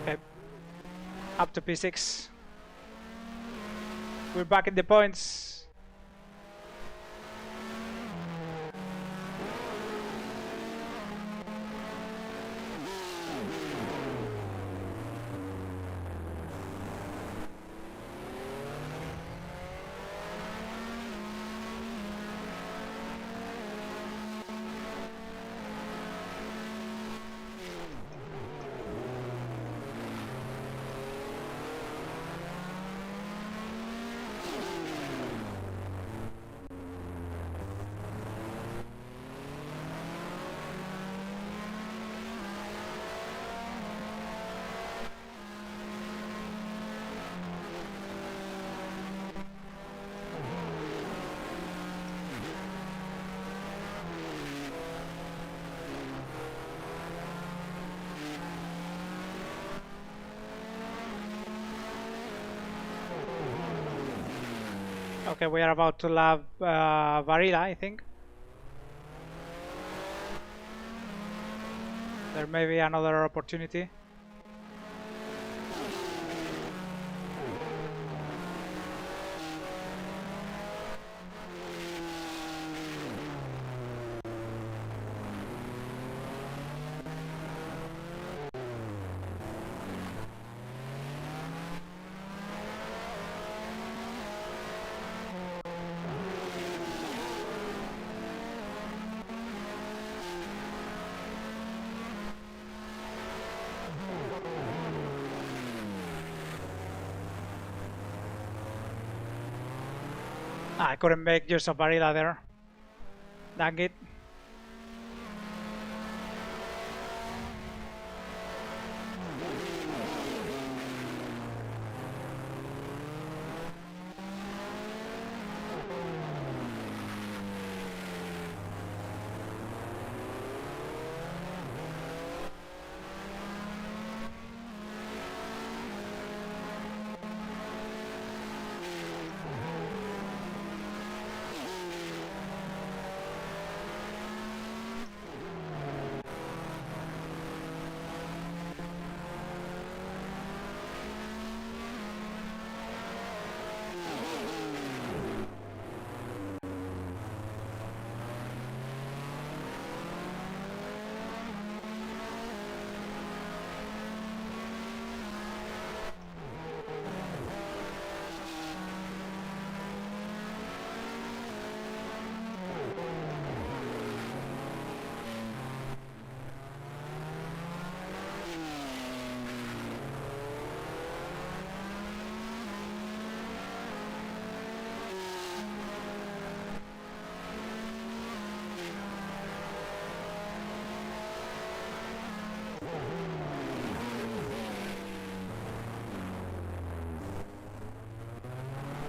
Okay. Up to P6. We're back in the points. Okay, we are about to lap Varela, I think. There may be another opportunity. I couldn't make use of Varela there. Dang it.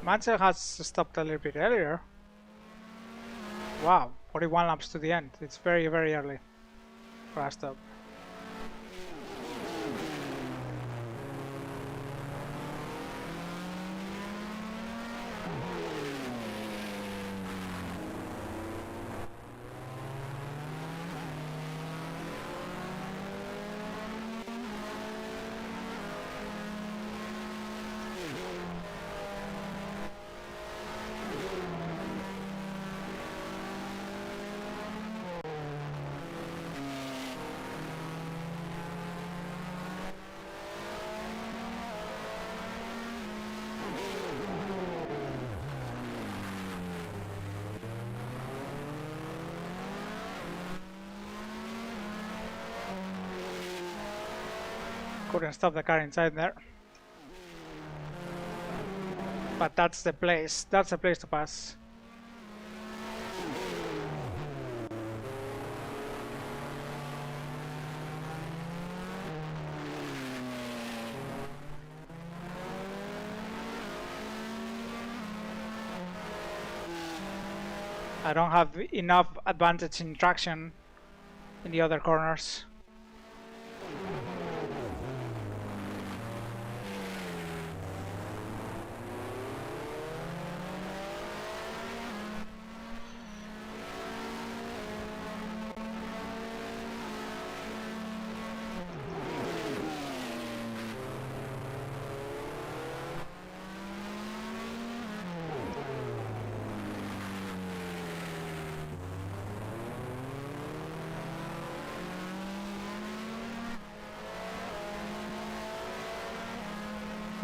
Mansell has stopped a little bit earlier. Wow, 41 laps to the end. It's very, very early for a stop. Couldn't stop the car inside there. But that's the place. That's the place to pass. I don't have enough advantage in traction in the other corners.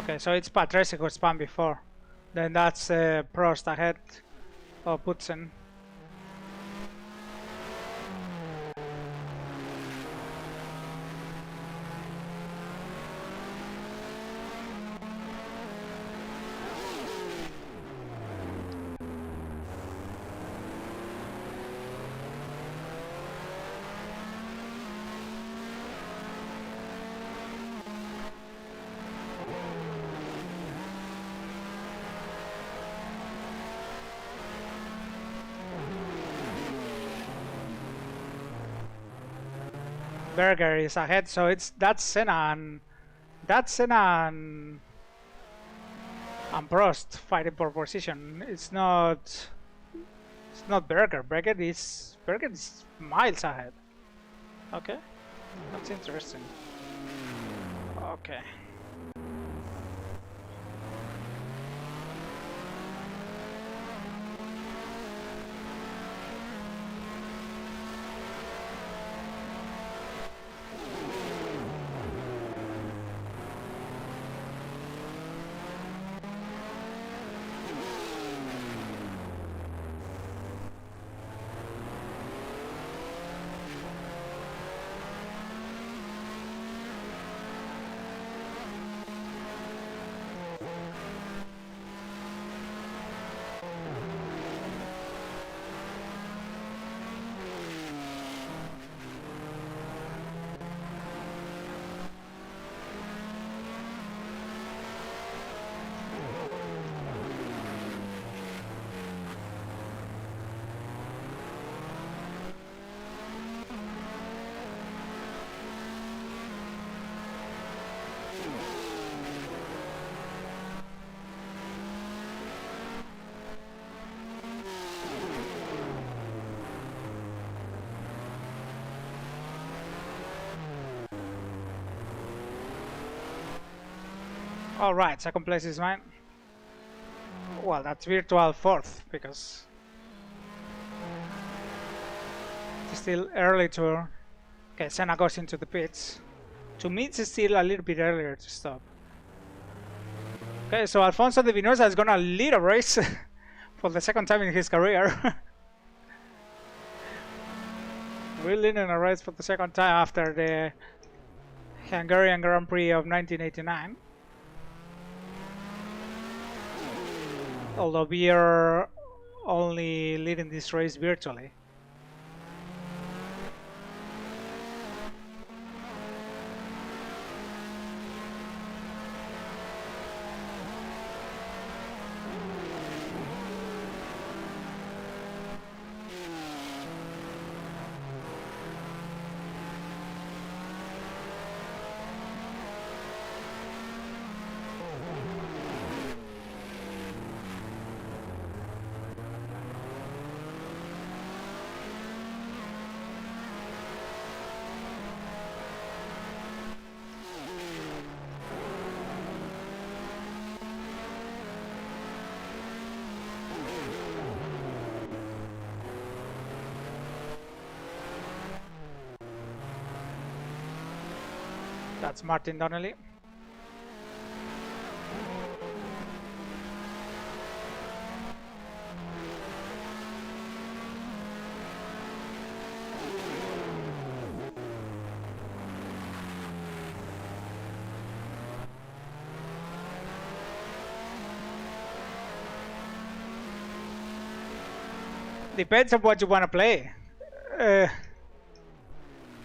Okay, so it's Patrese who spun before. Then that's Prost ahead of Butsen. Berger is ahead, so that's Senna and Prost fighting for position. It's not Berger. Berger is miles ahead. Okay, that's interesting. Okay. All right, second place is mine. Well, that's virtual fourth because it's still early to. Okay, Senna goes into the pits. To me, it's still a little bit earlier to stop. Okay, so Alfonso de Vinuesa is gonna lead a race for the second time in his career. We're leading a race for the second time after the Hungarian Grand Prix of 1989. Although we are only leading this race virtually. That's Martin Donnelly. Depends on what you want to play.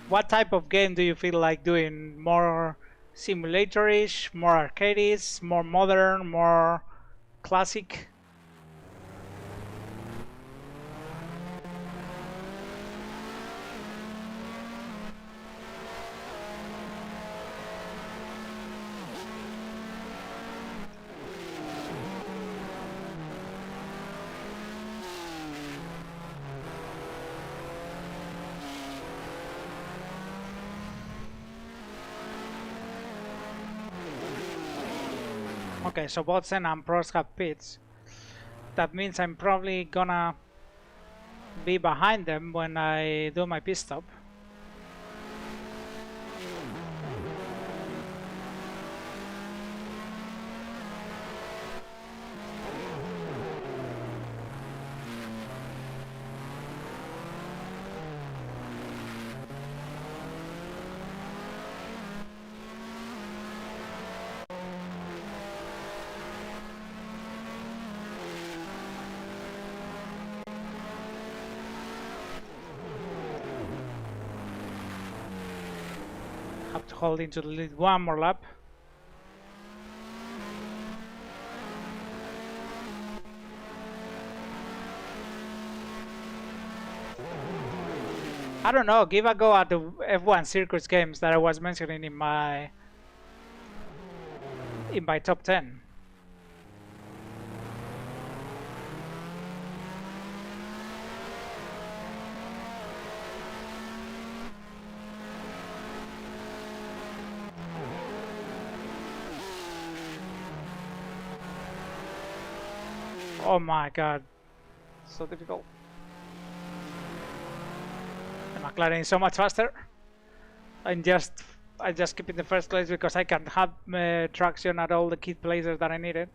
What type of game do you feel like doing? More simulator-ish, more arcade-ish, more modern, more classic? Okay, so both Senna and Pros have pits. That means I'm probably gonna be behind them when I do my pit stop. Have to hold into the lead one more lap. I don't know, give a go at the F1 circuits games that I was mentioning in my top 10. Oh my god, so difficult. The McLaren is so much faster. I just keep in the first place because I can have traction at all the key places that I needed.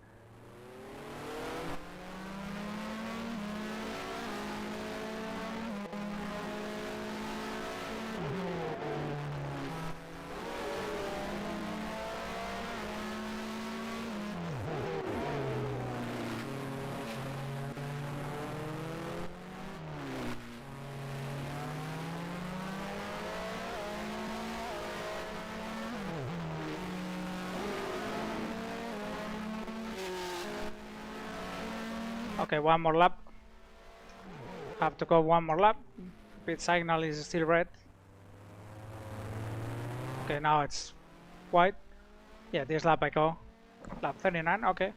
Okay, one more lap. Have to go one more lap. Pit signal is still red. Okay, now it's white. Yeah, this lap I go. Lap 39, okay.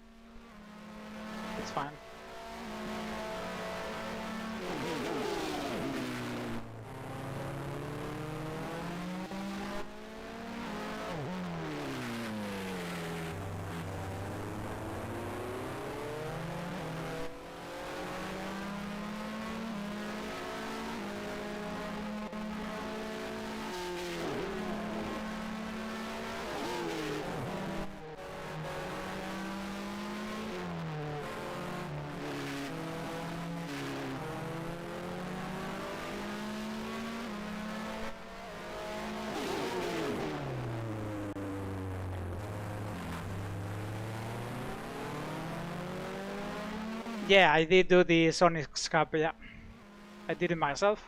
It's fine. Yeah, I did do the Sonic Cup, yeah. I did it myself.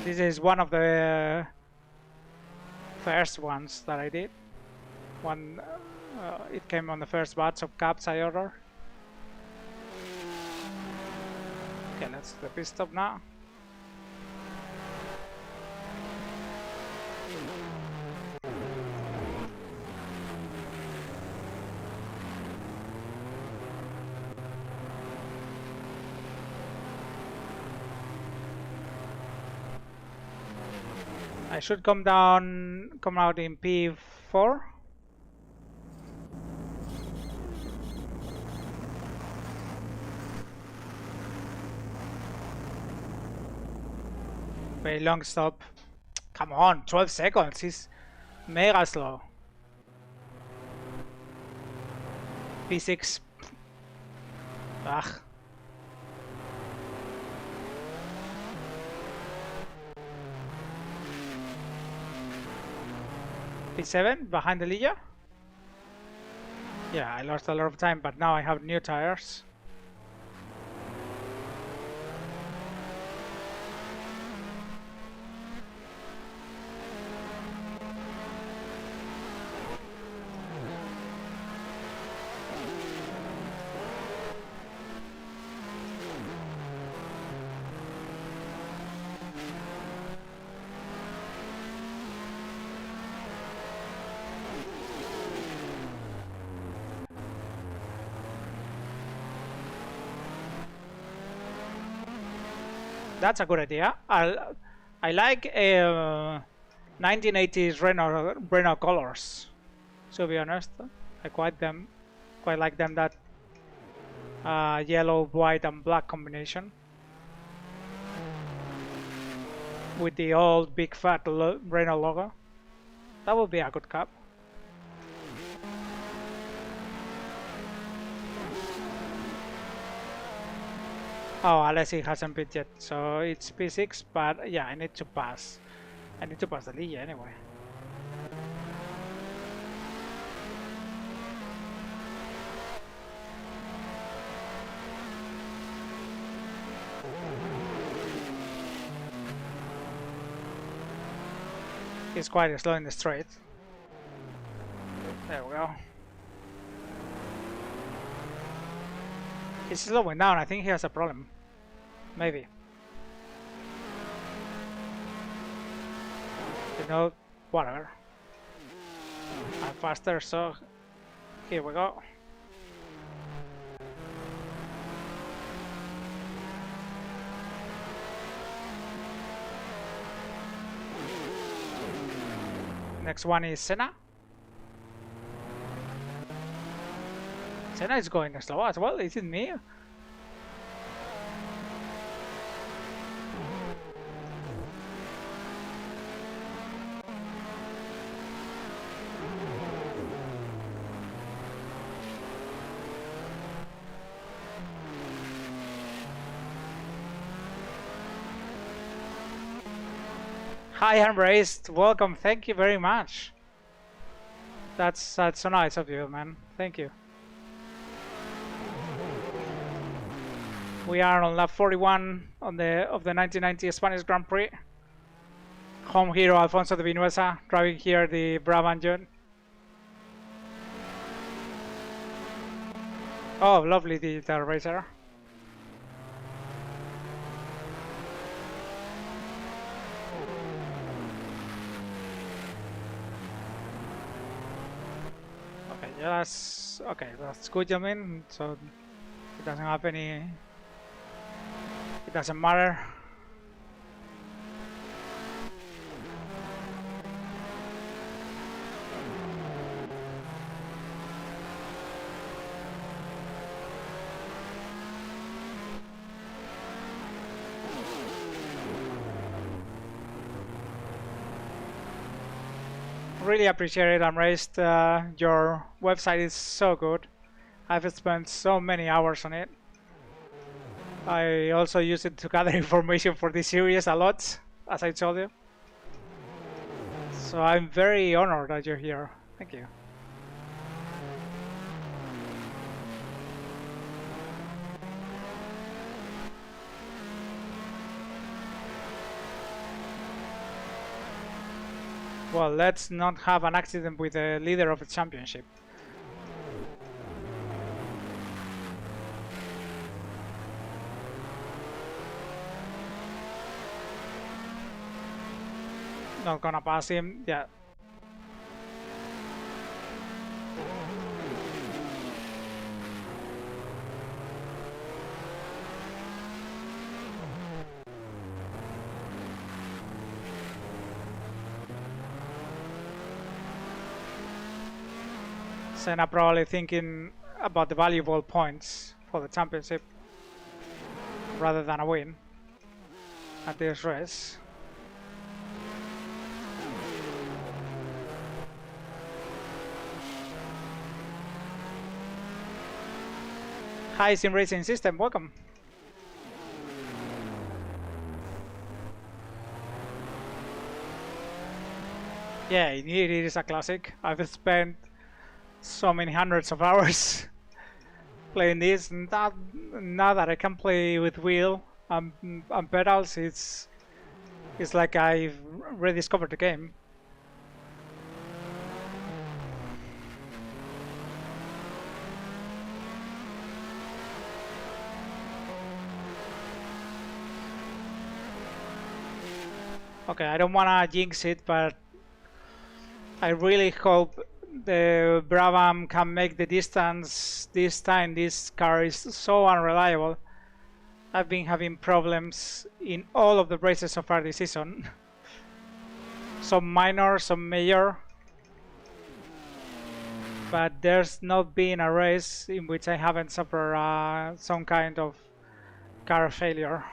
This is one of the first ones that I did. It came on the first batch of cups I ordered. Okay, let's do the pit stop now. I should come out in P4. Very long stop. Come on, 12 seconds is mega slow. P6. Ugh. P7 behind the Liga. Yeah, I lost a lot of time, but now I have new tires. That's a good idea. I like 1980s Renault colors. To be honest, I quite like them. That yellow, white, and black combination with the old big fat Renault logo. That would be a good cup. Oh, Alessi hasn't been yet, so it's P6, but yeah, I need to pass. I need to pass the Liga anyway. He's quite slow in the straight. There we go. He's slowing down. I think he has a problem. Maybe. You know, whatever. I'm faster, so here we go. Next one is Senna. Senna is going slow as well, is it me? Hi, Embraced. Welcome. Thank you very much. That's so nice of you, man. Thank you. We are on lap 41 of the 1990 Spanish Grand Prix. Home hero Alfonso de Vinuesa driving here the Brabham-Judd. Oh, lovely digital racer. Okay, yeah, that's okay. That's good, I mean. So it doesn't have any. It doesn't matter. Really appreciate it, Amraced. Your website is so good. I've spent so many hours on it. I also use it to gather information for this series a lot, as I told you. So I'm very honored that you're here. Thank you. Well, let's not have an accident with the leader of the championship. Not gonna pass him, yeah. Senna probably thinking about the valuable points for the championship rather than a win at this race. Hi, Sim Racing System, welcome. Yeah, indeed, it is a classic. I've spent so many hundreds of hours playing this. Now that I can play with wheel and pedals, it's like I've rediscovered the game. Okay, I don't wanna jinx it, but I really hope the Brabham can make the distance this time. This car is so unreliable. I've been having problems in all of the races so far this season. Some minor, some major. But there's not been a race in which I haven't suffered some kind of car failure.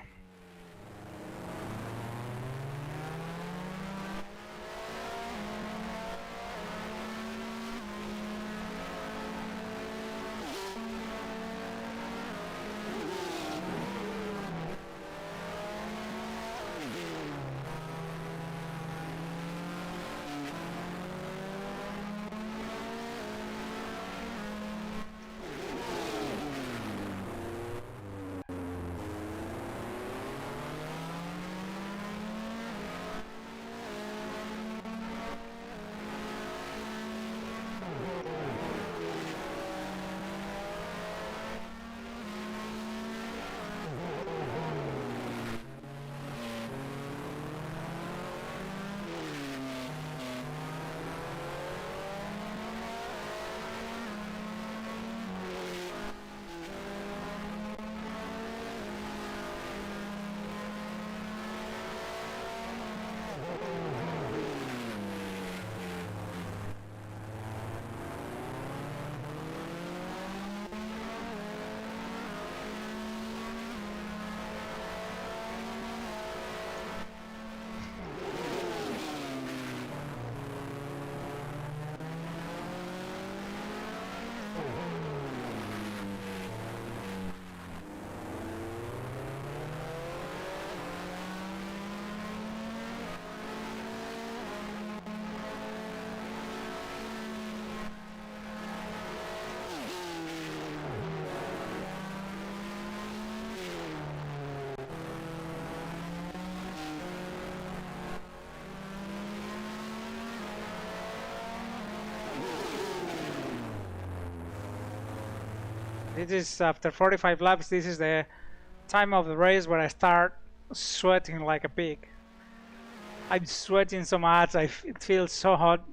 This is after 45 laps. This is the time of the race where I start sweating like a pig. I'm sweating so much. It feels so hot.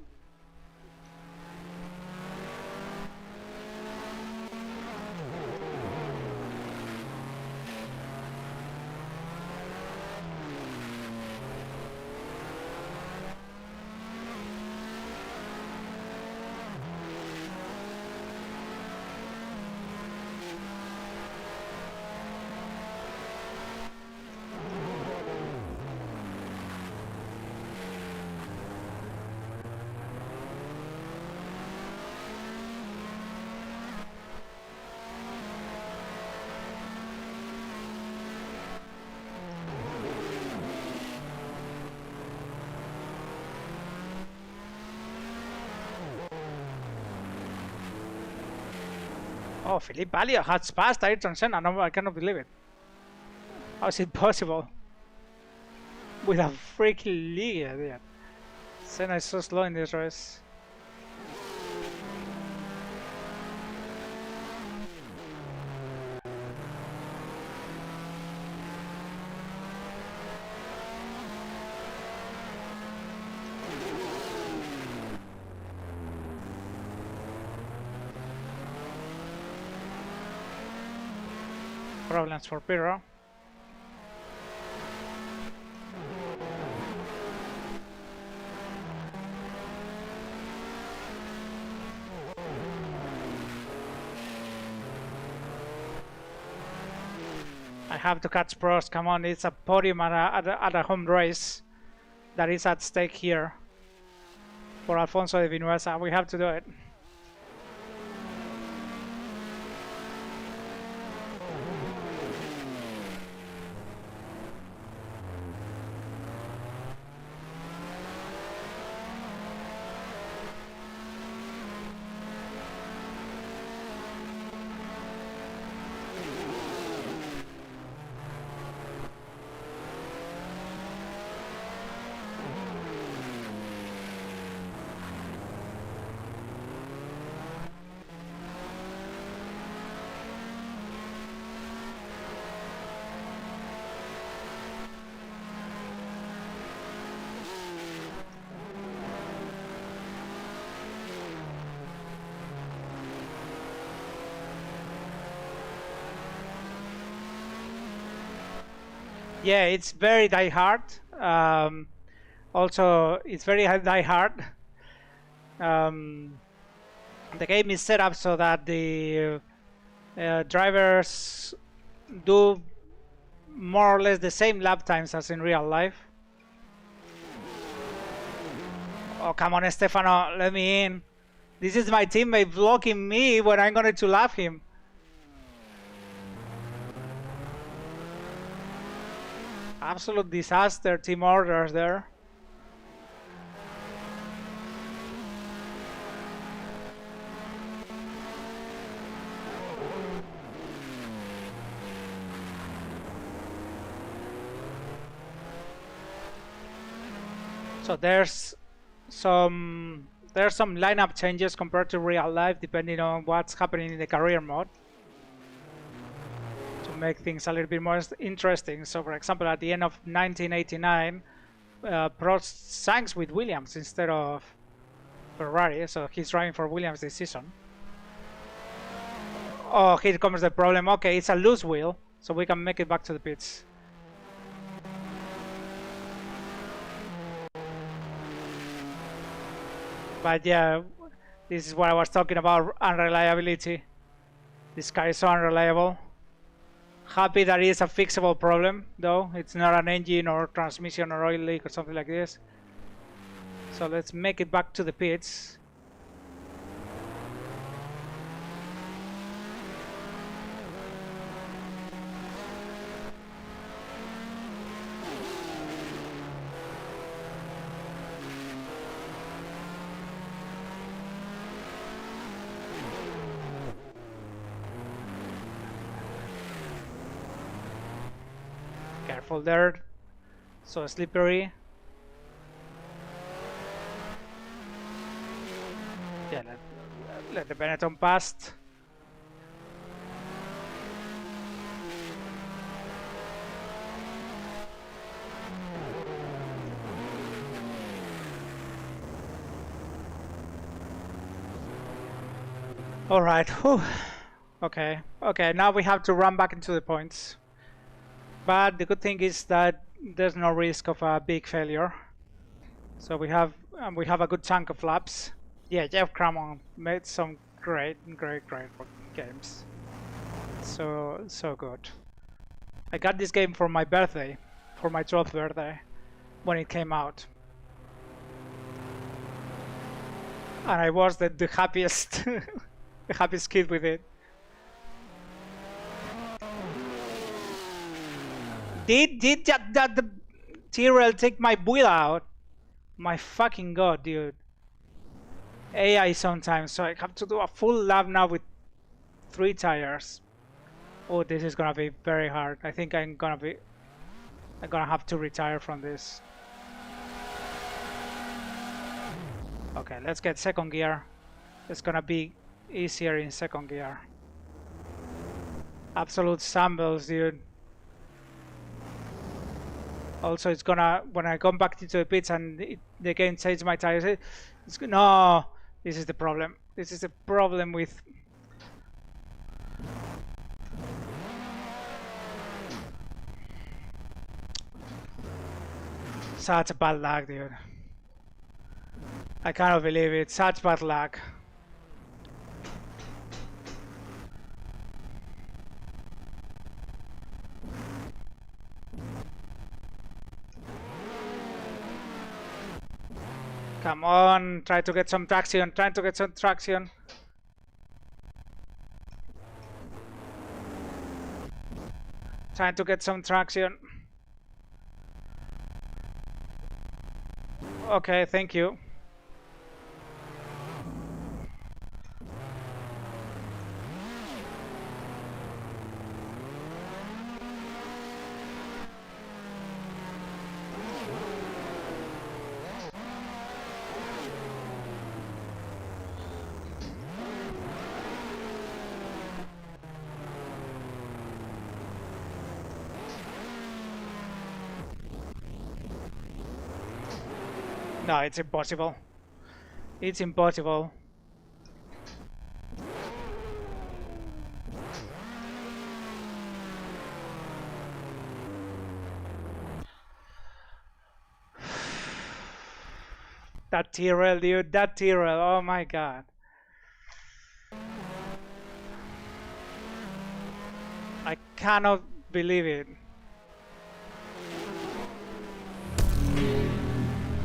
Oh, Philippe Balia has passed Ayrton Senna. No, I cannot believe it. How is it possible? With a freaking Liga, dude. Senna is so slow in this race. Problems for Pirro. I have to catch Prost. Come on, it's a podium at a home race that is at stake here for Alfonso de Vinuesa. We have to do it. Yeah, it's very die-hard. Also, it's very die-hard. The game is set up so that the drivers do more or less the same lap times as in real life. Oh, come on, Stefano, let me in. This is my teammate blocking me when I'm going to lap him. Absolute disaster, team orders there. So there's some lineup changes compared to real life depending on what's happening in the career mode to make things a little bit more interesting. So for example, at the end of 1989, Prost sank with Williams instead of Ferrari, so he's driving for Williams this season. Oh, here comes the problem. Okay, it's a loose wheel, so we can make it back to the pits. But yeah, this is what I was talking about, unreliability. This car is so unreliable. Happy that it is a fixable problem, though. It's not an engine or transmission or oil leak or something like this. So let's make it back to the pits. Careful there, so slippery. Yeah, let the Benetton pass. All right. Whew. Okay. Okay. Now we have to run back into the points. But the good thing is that there's no risk of a big failure. So we have a good chunk of laps. Yeah, Jeff Cramon made some great games. So good. I got this game for my birthday, for my 12th birthday, when it came out. And I was the happiest, the happiest kid with it. Did that the Tyrrell take my wheel out? My fucking god, dude. AI sometimes, so I have to do a full lap now with 3 tires. Oh, this is gonna be very hard. I think I'm gonna have to retire from this. Okay, let's get second gear. It's gonna be easier in second gear. Absolute shambles, dude. Also, it's gonna, when I come back into the pits and the game changes my tires, no, this is the problem. This is the problem with... Such a bad luck, dude. I cannot believe it. Such bad luck. Come on, try to get some traction, trying to get some traction. Trying to get some traction. Okay, thank you. No, it's impossible. It's impossible. That T-rail, dude, that T-rail, oh my god. I cannot believe it.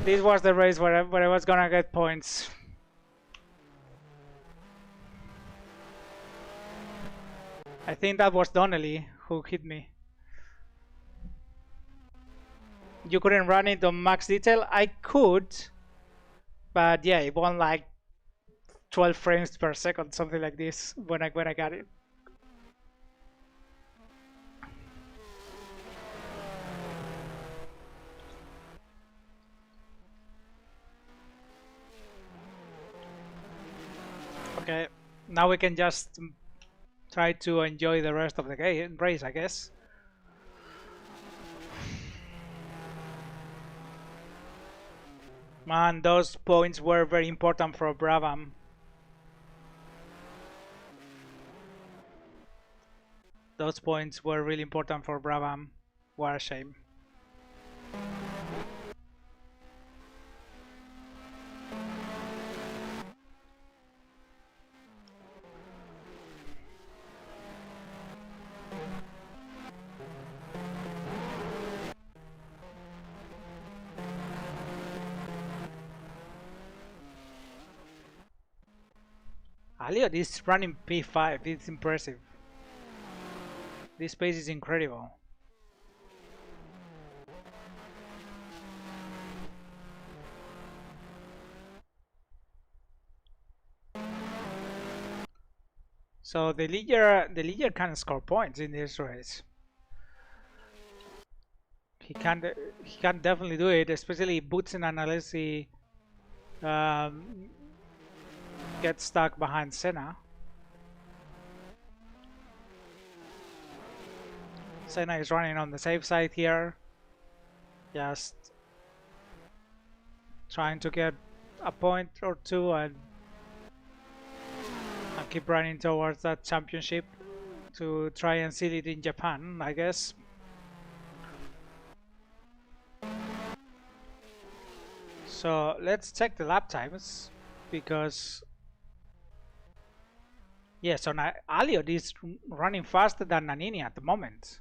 This was the race where I was gonna get points. I think that was Donnelly who hit me. You couldn't run it on max detail? I could, but yeah, it won like 12 frames per second, something like this when I got it. Okay, now we can just try to enjoy the rest of the game race, I guess. Man, those points were very important for Brabham. Those points were really important for Brabham. What a shame. Elliot is running P5, it's impressive. This pace is incredible. So the leader can score points in this race. He can definitely do it, especially Boots and Analisi get stuck behind Senna. Senna is running on the safe side here, just trying to get a point or two and keep running towards that championship to try and seal it in Japan, I guess. So let's check the lap times, because yeah, so now Elliot is running faster than Nannini at the moment.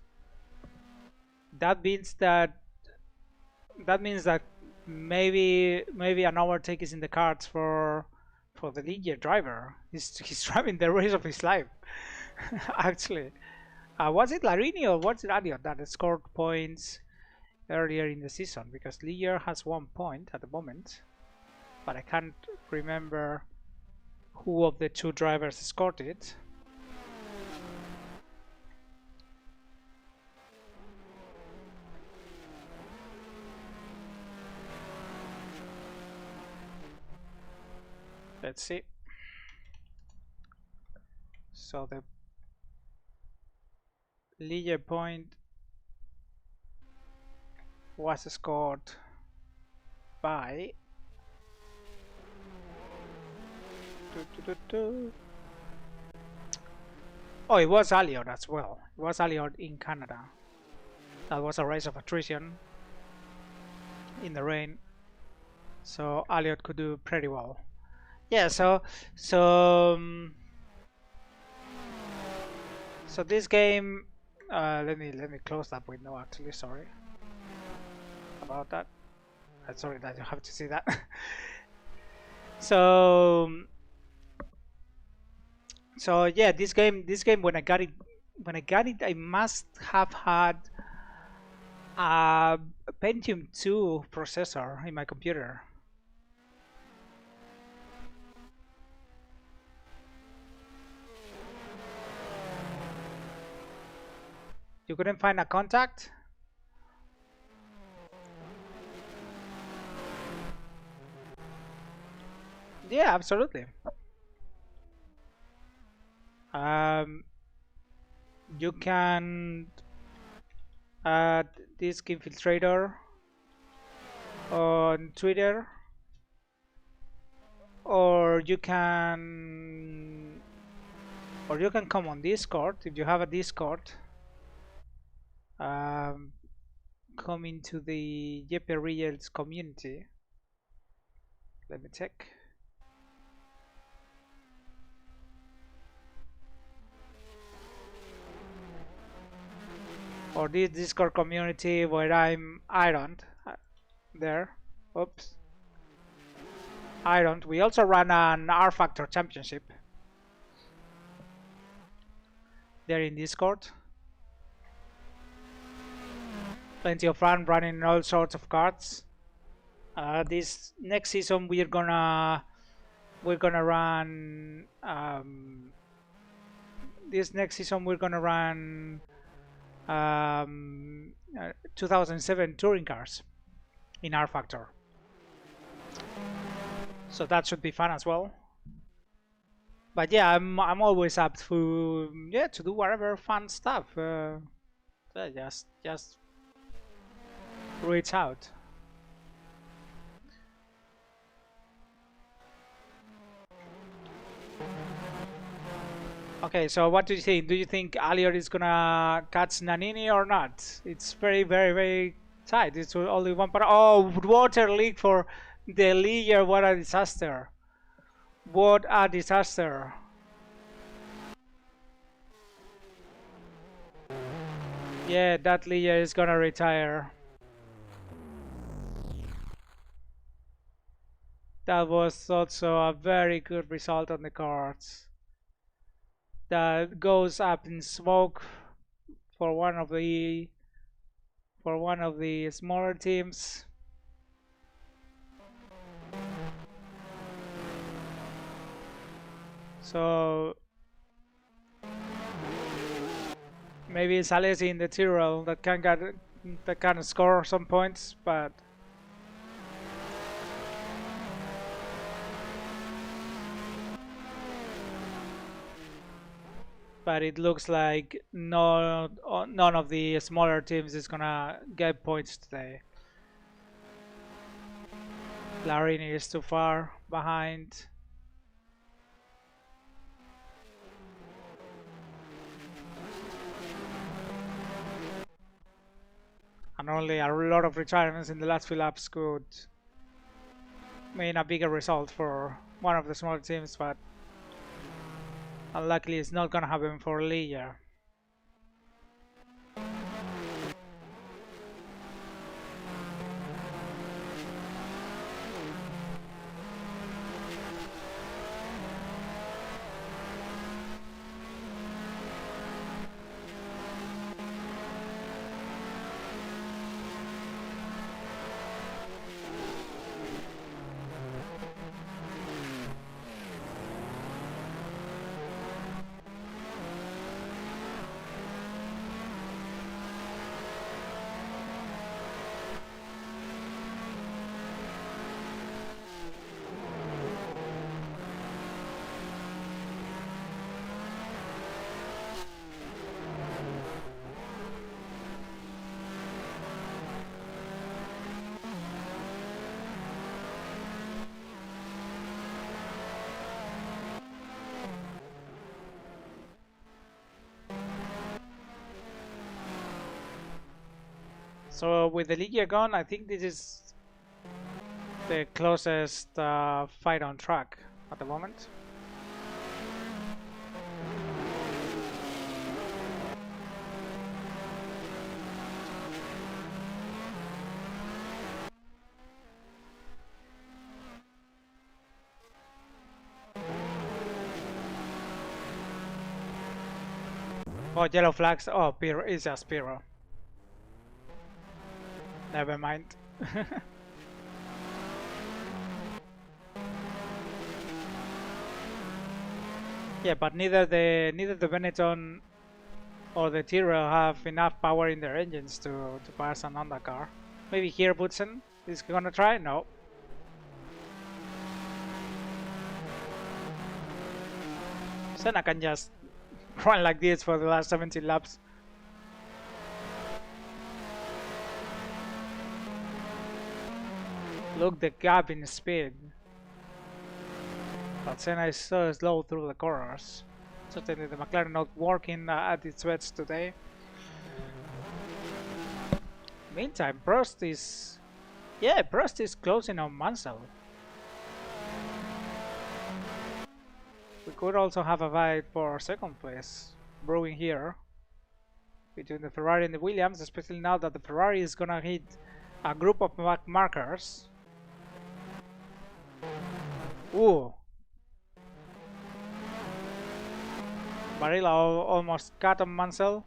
That means that maybe an overtake is in the cards for the Ligier driver. He's driving the race of his life. Actually, was it Larini or was it Elliot that scored points earlier in the season? Because Ligier has 1 point at the moment, but I can't remember who of the two drivers scored it. Let's see. So the Ligier point was scored by oh, it was Elliot as well. It was Elliot in Canada. That was a race of attrition in the rain, so Elliot could do pretty well. Yeah, so this game, let me close that window. Actually, sorry about that. I'm sorry that you have to see that. So yeah, this game when I got it, I must have had a Pentium 2 processor in my computer. You couldn't find a contact? Yeah, absolutely. You can add Disk Infiltrator on Twitter, or you can come on Discord if you have a Discord. Come into the Jeppe Riels community Let me check. For this Discord community where I'm ironed there. Oops. Ironed. We also run an R Factor championship. There in Discord. Plenty of fun running all sorts of cards. This next season we're gonna run. This next season we're gonna run 2007 touring cars in R Factor. So that should be fun as well. But yeah, I'm always up to do whatever fun stuff. Just reach out. Okay, so what do you think? Do you think Alior is gonna catch Nannini or not? It's very tight. It's only one part. Oh, water leak for the Ligier. What a disaster! What a disaster! Yeah, that Ligier is gonna retire. That was also a very good result on the cards. That goes up in smoke for one of the smaller teams. So maybe it's Alesi in the Tyrrell that can score some points, but it looks like none of the smaller teams is gonna get points today. Larini is too far behind. And only a lot of retirements in the last few laps could mean a bigger result for one of the smaller teams, but unluckily it's not gonna happen for Ligier. So with the Ligier gone, I think this is the closest fight on track at the moment. Oh, yellow flags. Oh, Piro is just Piro. Never mind. Yeah, but neither the Benetton or the Tyrrell have enough power in their engines to pass an Honda car. Maybe here Butsen is gonna try? No. Senna can just run like this for the last 17 laps. Look the gap in speed. But Senna is so slow through the corners. Certainly the McLaren not working at its best today. Meantime, Prost is closing on Mansell. could also have a fight for second place brewing here between the Ferrari and the Williams, especially now that the Ferrari is gonna hit a group of markers. Ooh. Barilla almost cut on Mansell.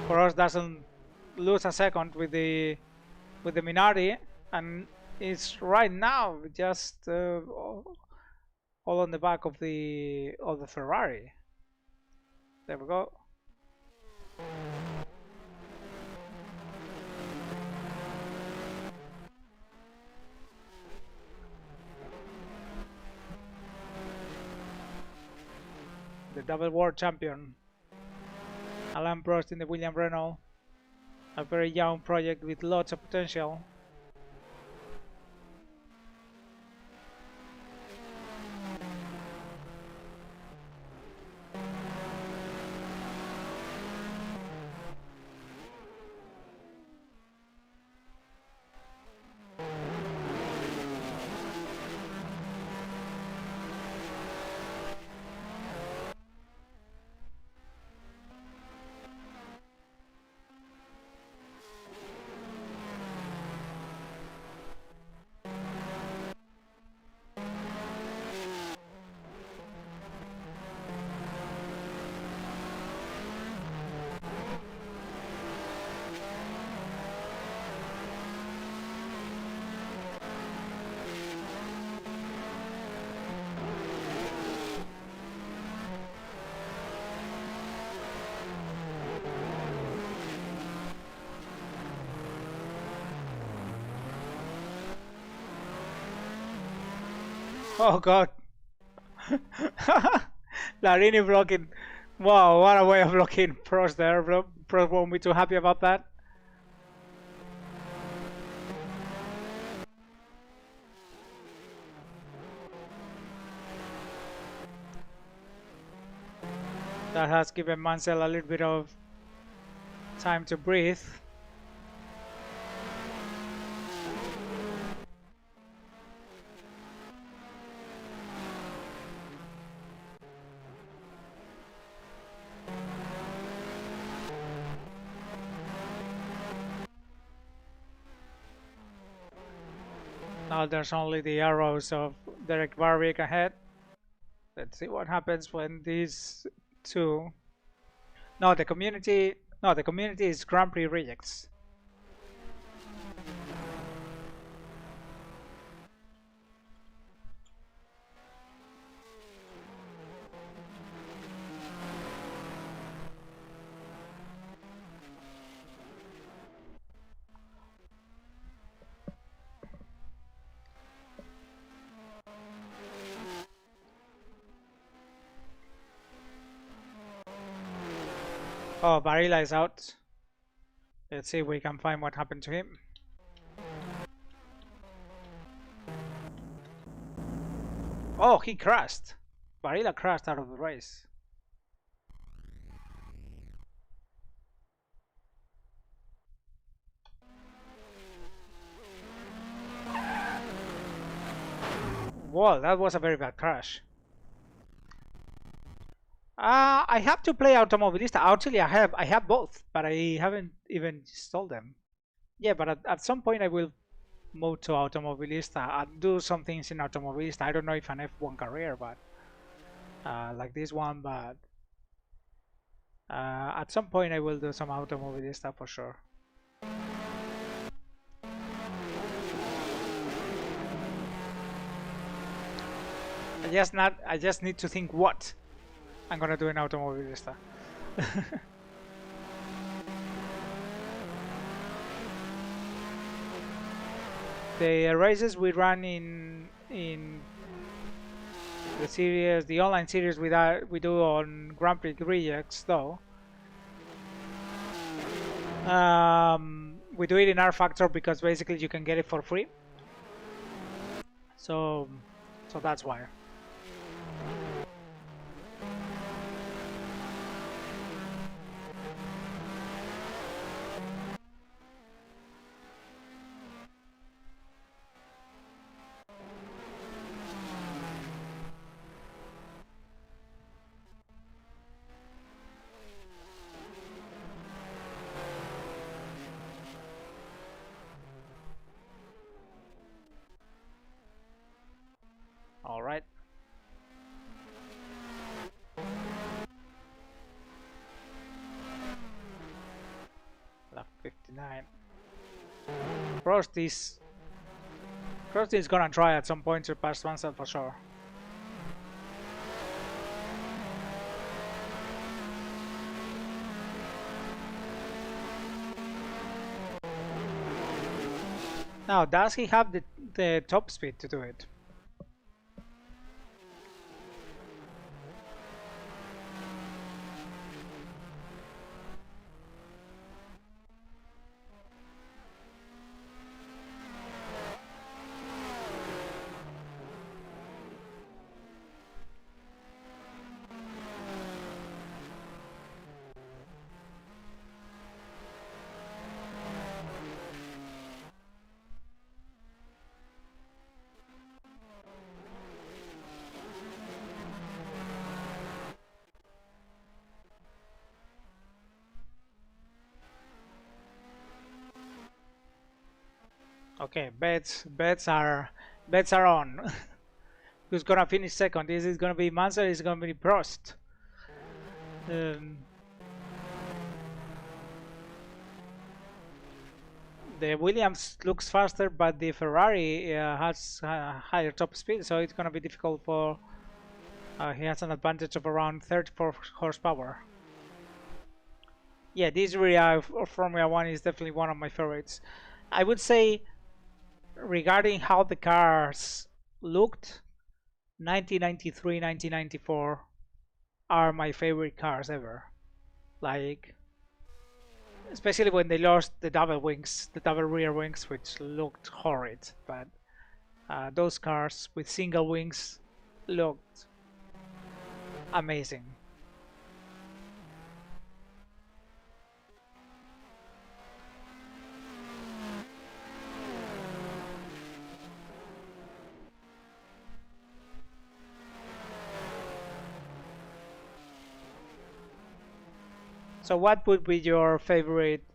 Cross doesn't lose a second with the Minardi, and it's right now just all on the back of the Ferrari. There we go. The double world champion Alain Prost in the William Renault, a very young project with lots of potential. Oh god. Larini blocking. Wow, what a way of blocking Prost there. Prost won't be too happy about that. That has given Mansell a little bit of time to breathe. Now there's only the arrows of Derek Warwick ahead. Let's see what happens when these two... No, the community is Grand Prix rejects. Oh, Barilla is out. Let's see if we can find what happened to him. Oh, he crashed. Barilla crashed out of the race. Well, that was a very bad crash. I have to play Automobilista. Actually, I have both, but I haven't even installed them. Yeah, but at some point I will move to Automobilista and do some things in Automobilista. I don't know if an F1 career, but like this one. But at some point I will do some Automobilista for sure. I just need to think what I'm gonna do in Automobilista. The races we run in the series, the online series we do on Grand Prix rejects, though. We do it in R Factor because basically you can get it for free. So that's why. 59. Prost is gonna try at some point to pass Mansell for sure. Now, does he have the top speed to do it? Okay, bets are on. Who's gonna finish second? Is it gonna be Mansell? Is it gonna be Prost? The Williams looks faster, but the Ferrari has higher top speed, so it's gonna be difficult for. He has an advantage of around 34 horsepower. Yeah, this area of Formula One is definitely one of my favorites. I would say, regarding how the cars looked, 1993, 1994 are my favorite cars ever. Like, especially when they lost the double wings, the double rear wings, which looked horrid. But those cars with single wings looked amazing. So what would be your favorite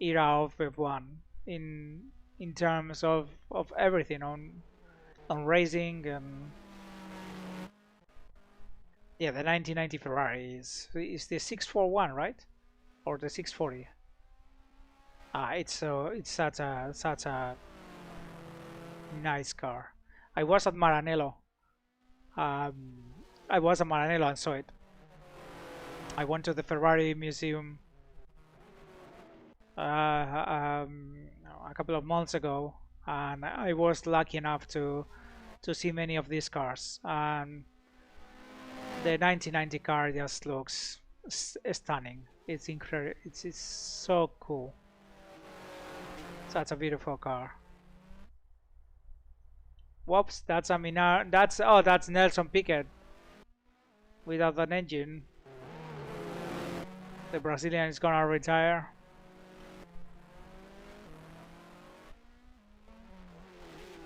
era of F1 in terms of everything on racing and yeah, the 1990 Ferrari is the 641, right? Or the 640? It's such a nice car. I was at Maranello. I was at Maranello and saw it. I went to the Ferrari museum a couple of months ago, and I was lucky enough to see many of these cars. And the 1990 car just looks stunning. It's incredible. It's so cool. Such a beautiful car. Whoops, that's a Minar. That's Nelson Piquet without an engine. The Brazilian is gonna retire.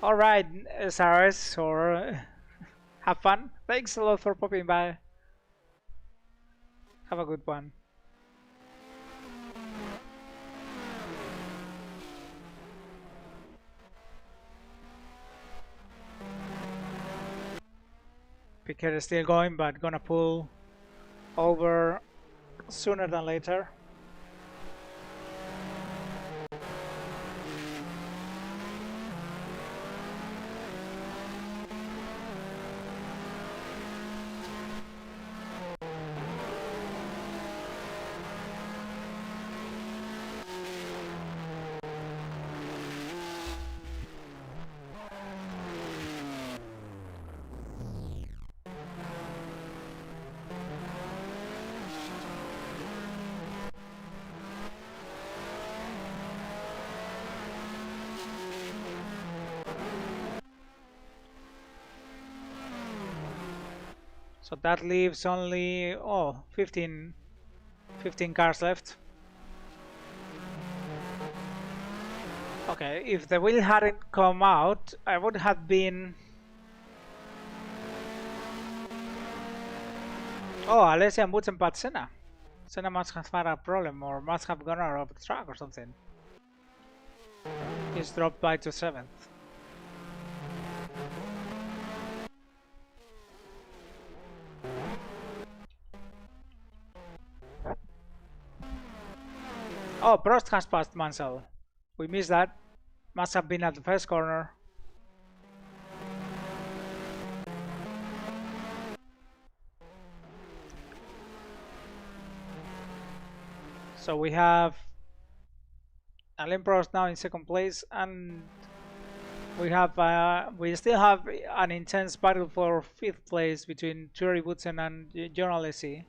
All right, Saras, or have fun. Thanks a lot for popping by. Have a good one. Piquet is still going, but gonna pull over sooner than later. So that leaves only 15 cars left. Okay, if the wheel hadn't come out, I would have been. Oh, Alessia and Butzenpat Senna. Senna must have had a problem or must have gone out of the track or something. He's dropped by to 7th. Oh, Prost has passed Mansell. We missed that. Must have been at the first corner. So we have Alain Prost now in second place, and we still have an intense battle for fifth place between Thierry Boutsen and John Alesi.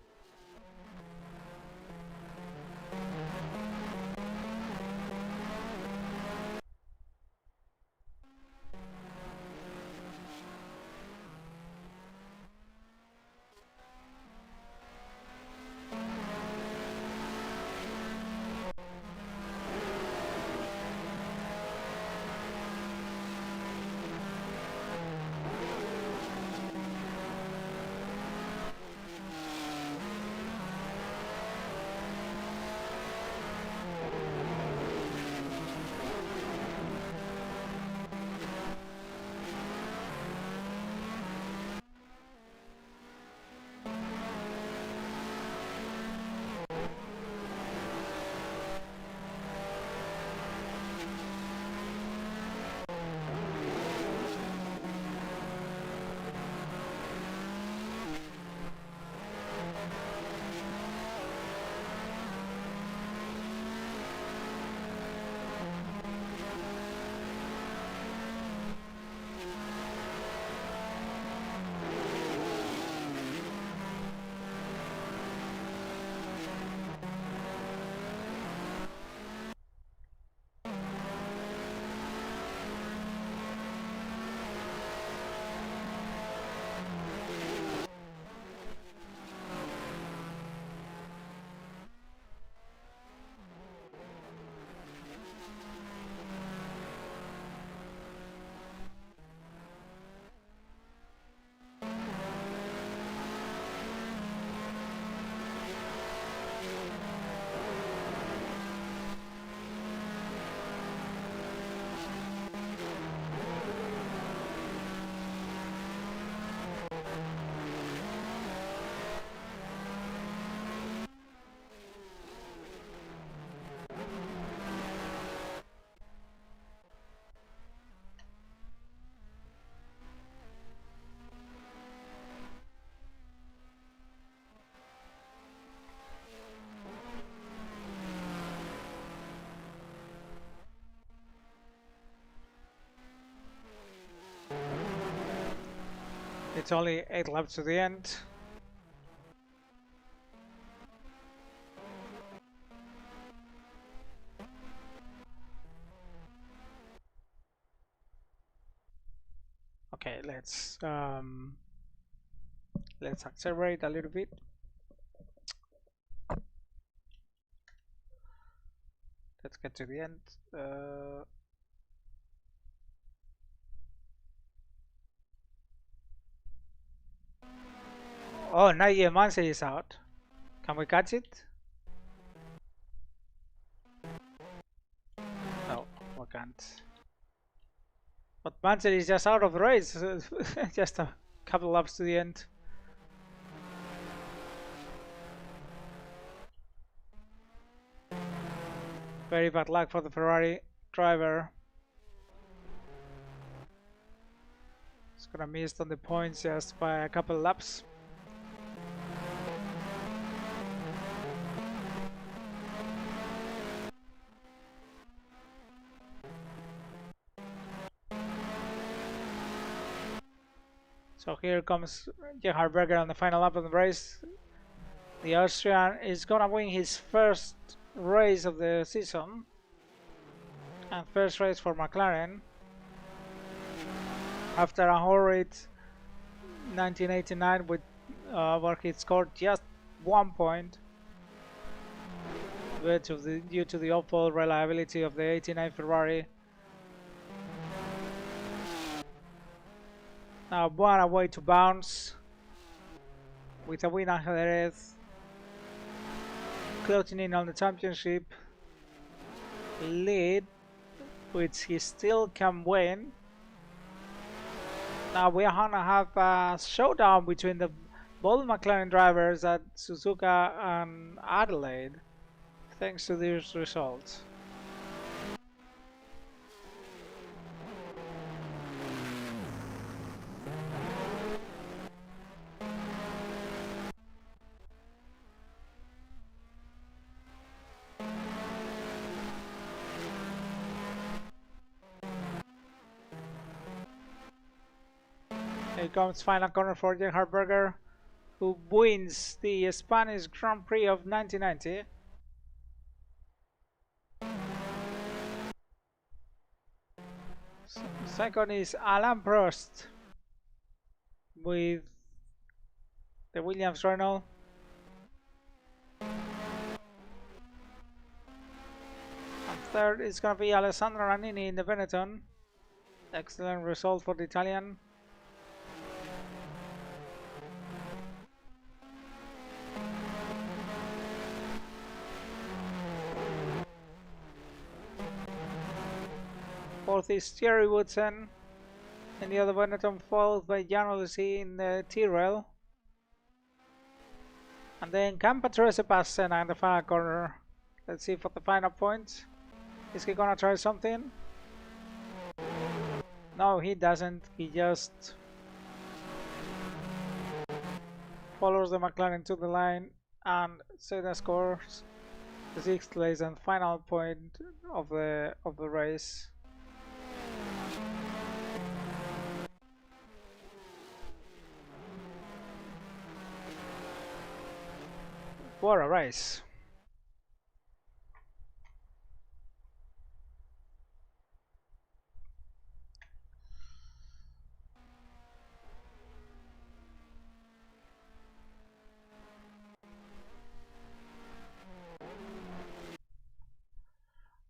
It's only 8 laps to the end. Okay, let's accelerate a little bit. Let's get to the end. Oh, Nadia Mansell is out. Can we catch it? No, we can't. But Mansell is just out of the race. Just a couple laps to the end. Very bad luck for the Ferrari driver. He's gonna miss on the points just by a couple laps. So here comes Gerhard Berger on the final lap of the race. The Austrian is gonna win his first race of the season and first race for McLaren after a horrid 1989 with where he scored just 1 point due to the awful reliability of the 89 Ferrari. Now one away to bounce with a win at Jerez, closing in on the championship lead, which he still can win. Now we are gonna have a showdown between the both McLaren drivers at Suzuka and Adelaide. thanks to these results. Here comes final corner for Gerhard, who wins the Spanish Grand Prix of 1990. Second is Alain Prost with the Williams Renault. And third is going to be Alessandro Nannini in the Benetton. Excellent result for the Italian. Fourth is Thierry Woodson in the other Benetton, followed by Jan Olesi in the Tyrrell. And then Campatrese past Senna in the final corner. Let's see for the final point. Is he gonna try something? No, he doesn't. He just follows the McLaren to the line, and Senna scores the 6th place and final point of the race. What a race!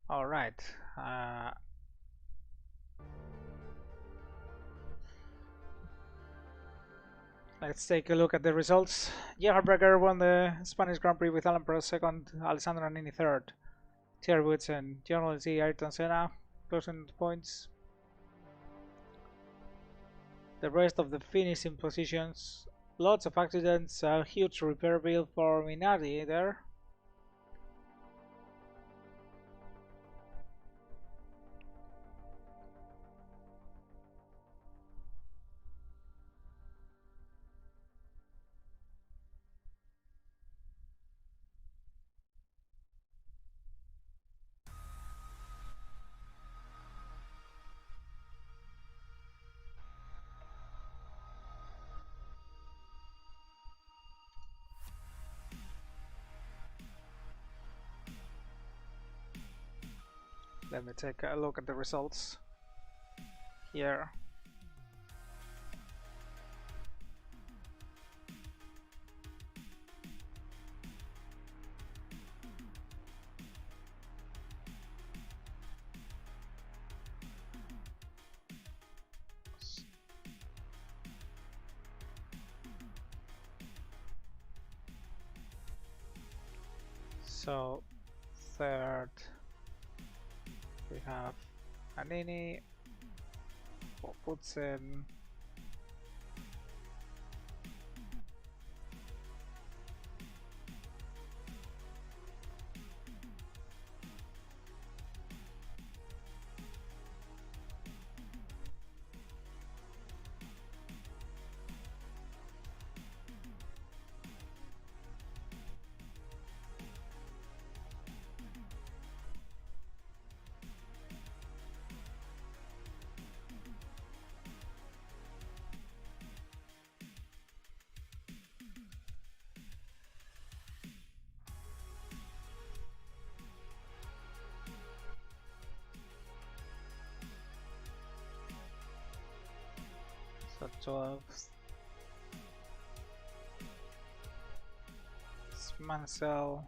All right. Let's take a look at the results. Gerhard won the Spanish Grand Prix with Alain Prost second, Alessandro Nannini third, Thierry Woodson, Jan Olesi, Ayrton Senna, closing points. The rest of the finishing positions, lots of accidents, a huge repair bill for Minardi there. Let me take a look at the results here. So, third, we have Nannini, Woodson, so 12, Mansell,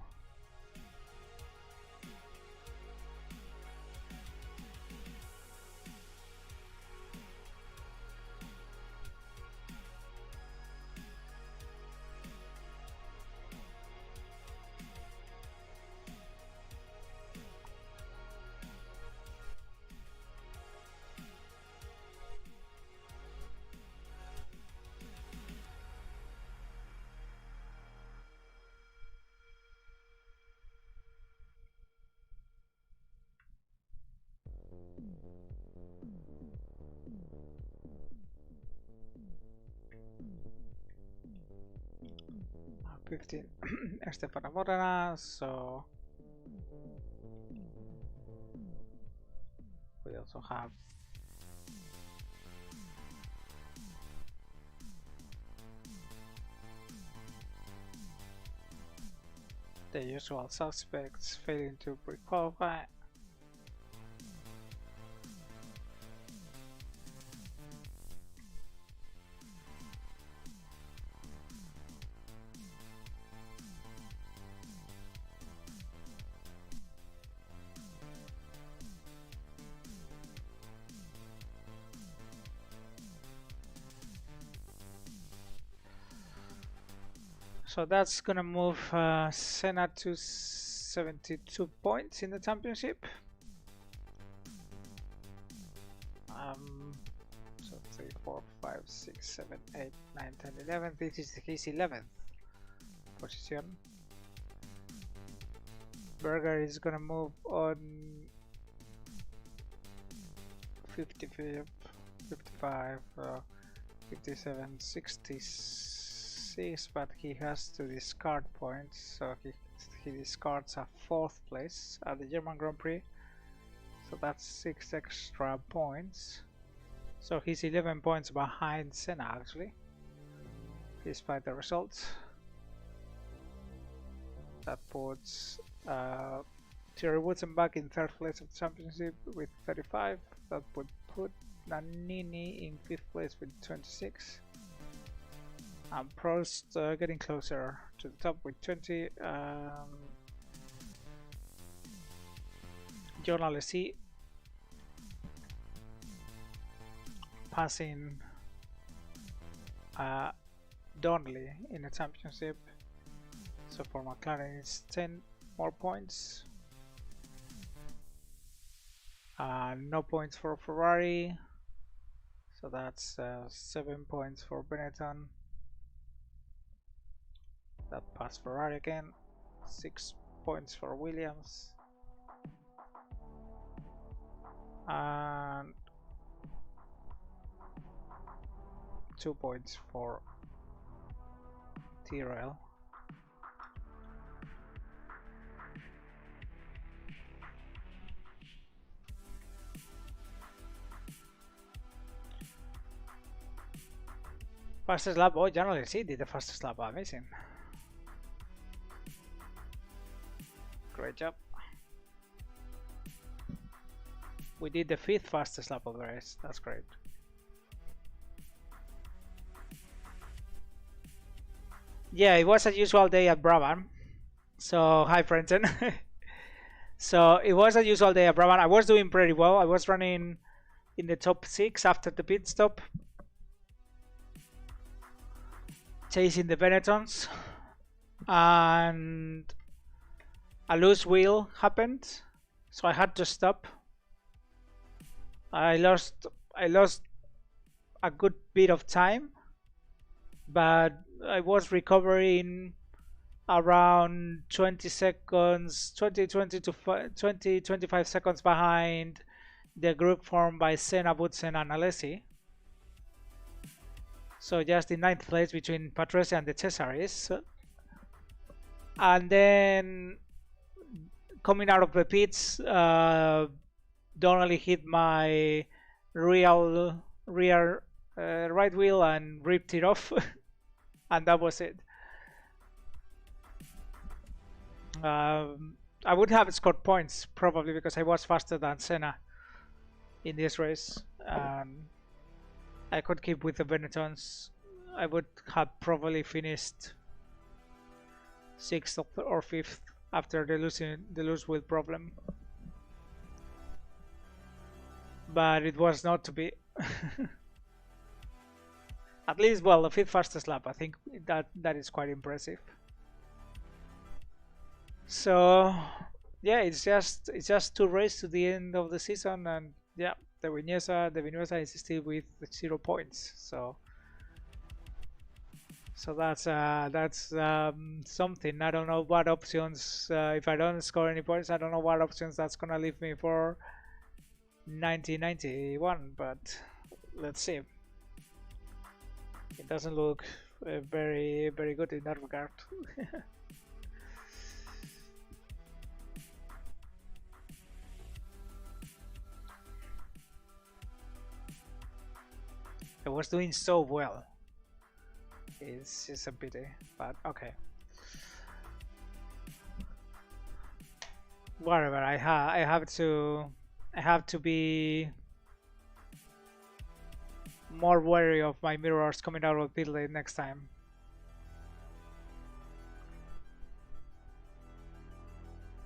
15 Estefana Morena, so we also have the usual suspects failing to pre-qualify. So that's gonna move Senna to 72 points in the championship. So 3, 4, 5, 6, 7, 8, 9, 10, 11. This is his 11th position. Berger is gonna move on 55, 57, 66, but he has to discard points, so he discards a 4th place at the German Grand Prix, so that's 6 extra points. So he's 11 points behind Senna actually, despite the results. That puts Thierry Wutzenbach in 3rd place of the championship with 35. That would put Nannini in 5th place with 26. And Prost getting closer to the top with 20. John Alesi passing Donnelly in the championship. So for McLaren it's 10 more points. No points for Ferrari, so that's 7 points for Benetton. That passed Ferrari again. 6 points for Williams, and 2 points for Tyrrell. Fastest lap, oh, John Alesi did the fastest lap, amazing. Great job. We did the 5th fastest lap of the race, that's great. Yeah, it was a usual day at Brabham. So, hi Brenton. So, it was a usual day at Brabham. I was doing pretty well. I was running in the top 6 after the pit stop, chasing the Benettons, and a loose wheel happened, so I had to stop. I lost a good bit of time, but I was recovering around 20 seconds, 25 seconds behind the group formed by Senna, Boutsen and Alesi. So just in 9th place between Patrese and the Cesaris. And then coming out of the pits, Donnelly hit my rear right wheel and ripped it off. And that was it. I would have scored points probably because I was faster than Senna in this race. I could keep with the Benettons. I would have probably finished 6th or 5th after the loose wheel problem. But it was not to be. At least, well, the 5th fastest lap. I think that is quite impressive. So yeah, it's just 2 races to the end of the season, and yeah, the Vinuesa is still with 0 points. So that's something. I don't know what options. If I don't score any points, I don't know what options that's gonna leave me for 1991. But let's see. It doesn't look very good in that regard. It was doing so well. It's just a pity, but okay. Whatever. I have to be more wary of my mirrors coming out of pit lane next time.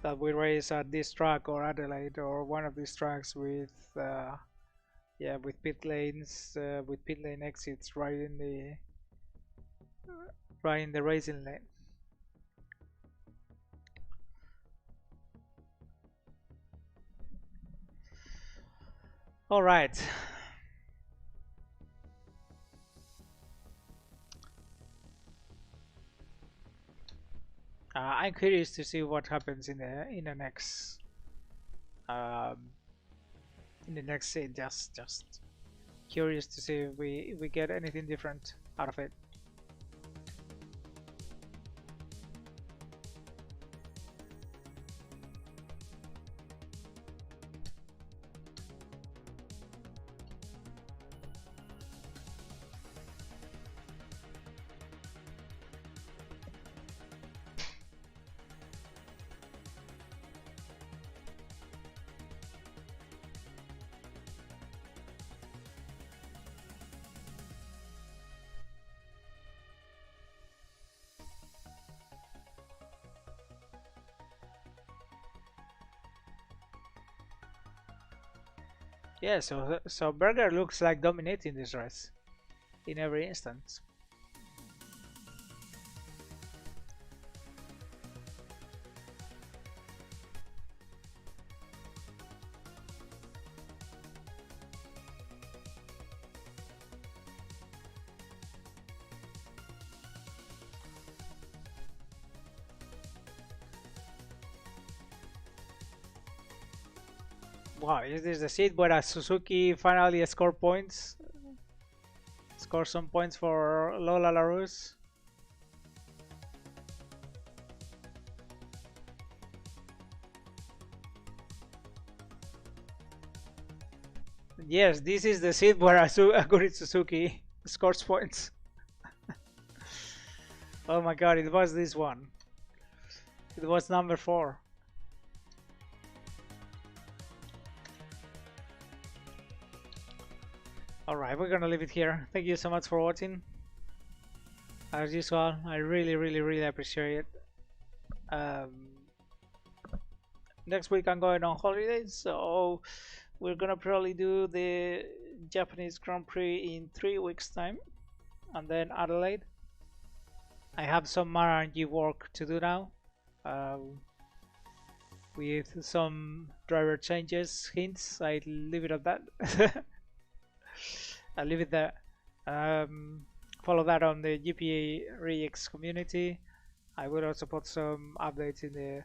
That we race at this track or Adelaide or one of these tracks with yeah, with pit lanes, with pit lane exits right in the racing lane. All right. I'm curious to see what happens in the next scene. Just curious to see if we get anything different out of it. Yeah, so Berger looks like dominating this race in every instance. Wow, is this the seat where Suzuki finally score points? Score some points for Lola LaRousse? Yes, this is the seat where Aguri Suzuki scores points. Oh my god, it was this one. It was number 4. Alright, we're gonna leave it here. Thank you so much for watching. As usual, I really appreciate it. Next week I'm going on holidays, so we're gonna probably do the Japanese Grand Prix in 3 weeks time, and then Adelaide. I have some RNG work to do now, with some driver changes, hints. I leave it at that. I'll leave it there. Follow that on the GPA Rex community. I will also put some updates in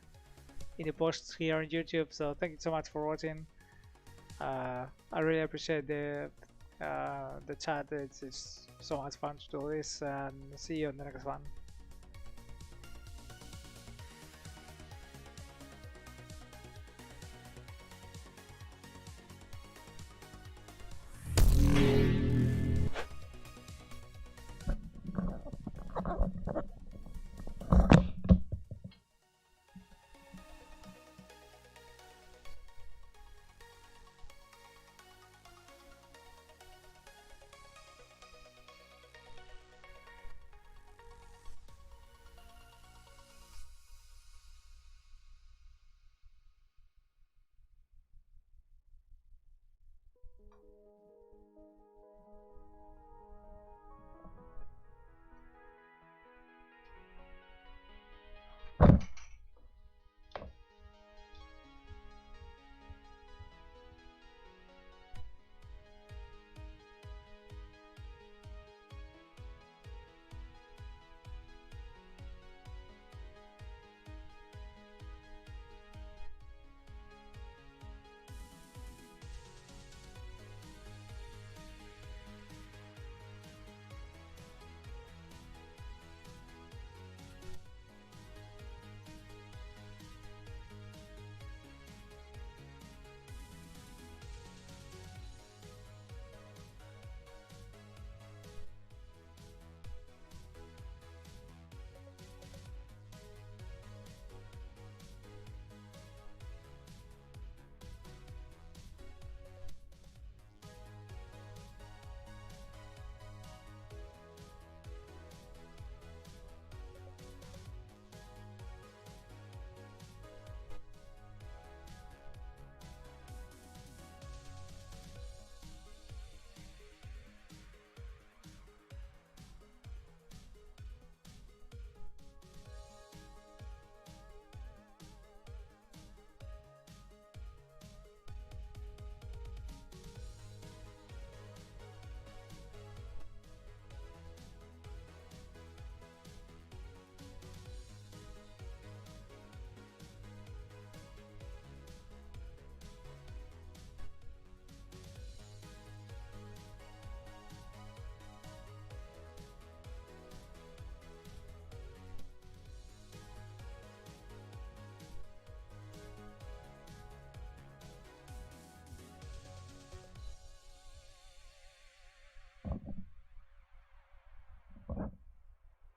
the posts here on YouTube. So thank you so much for watching. I really appreciate the chat. It's so much fun to do this, and see you on the next one.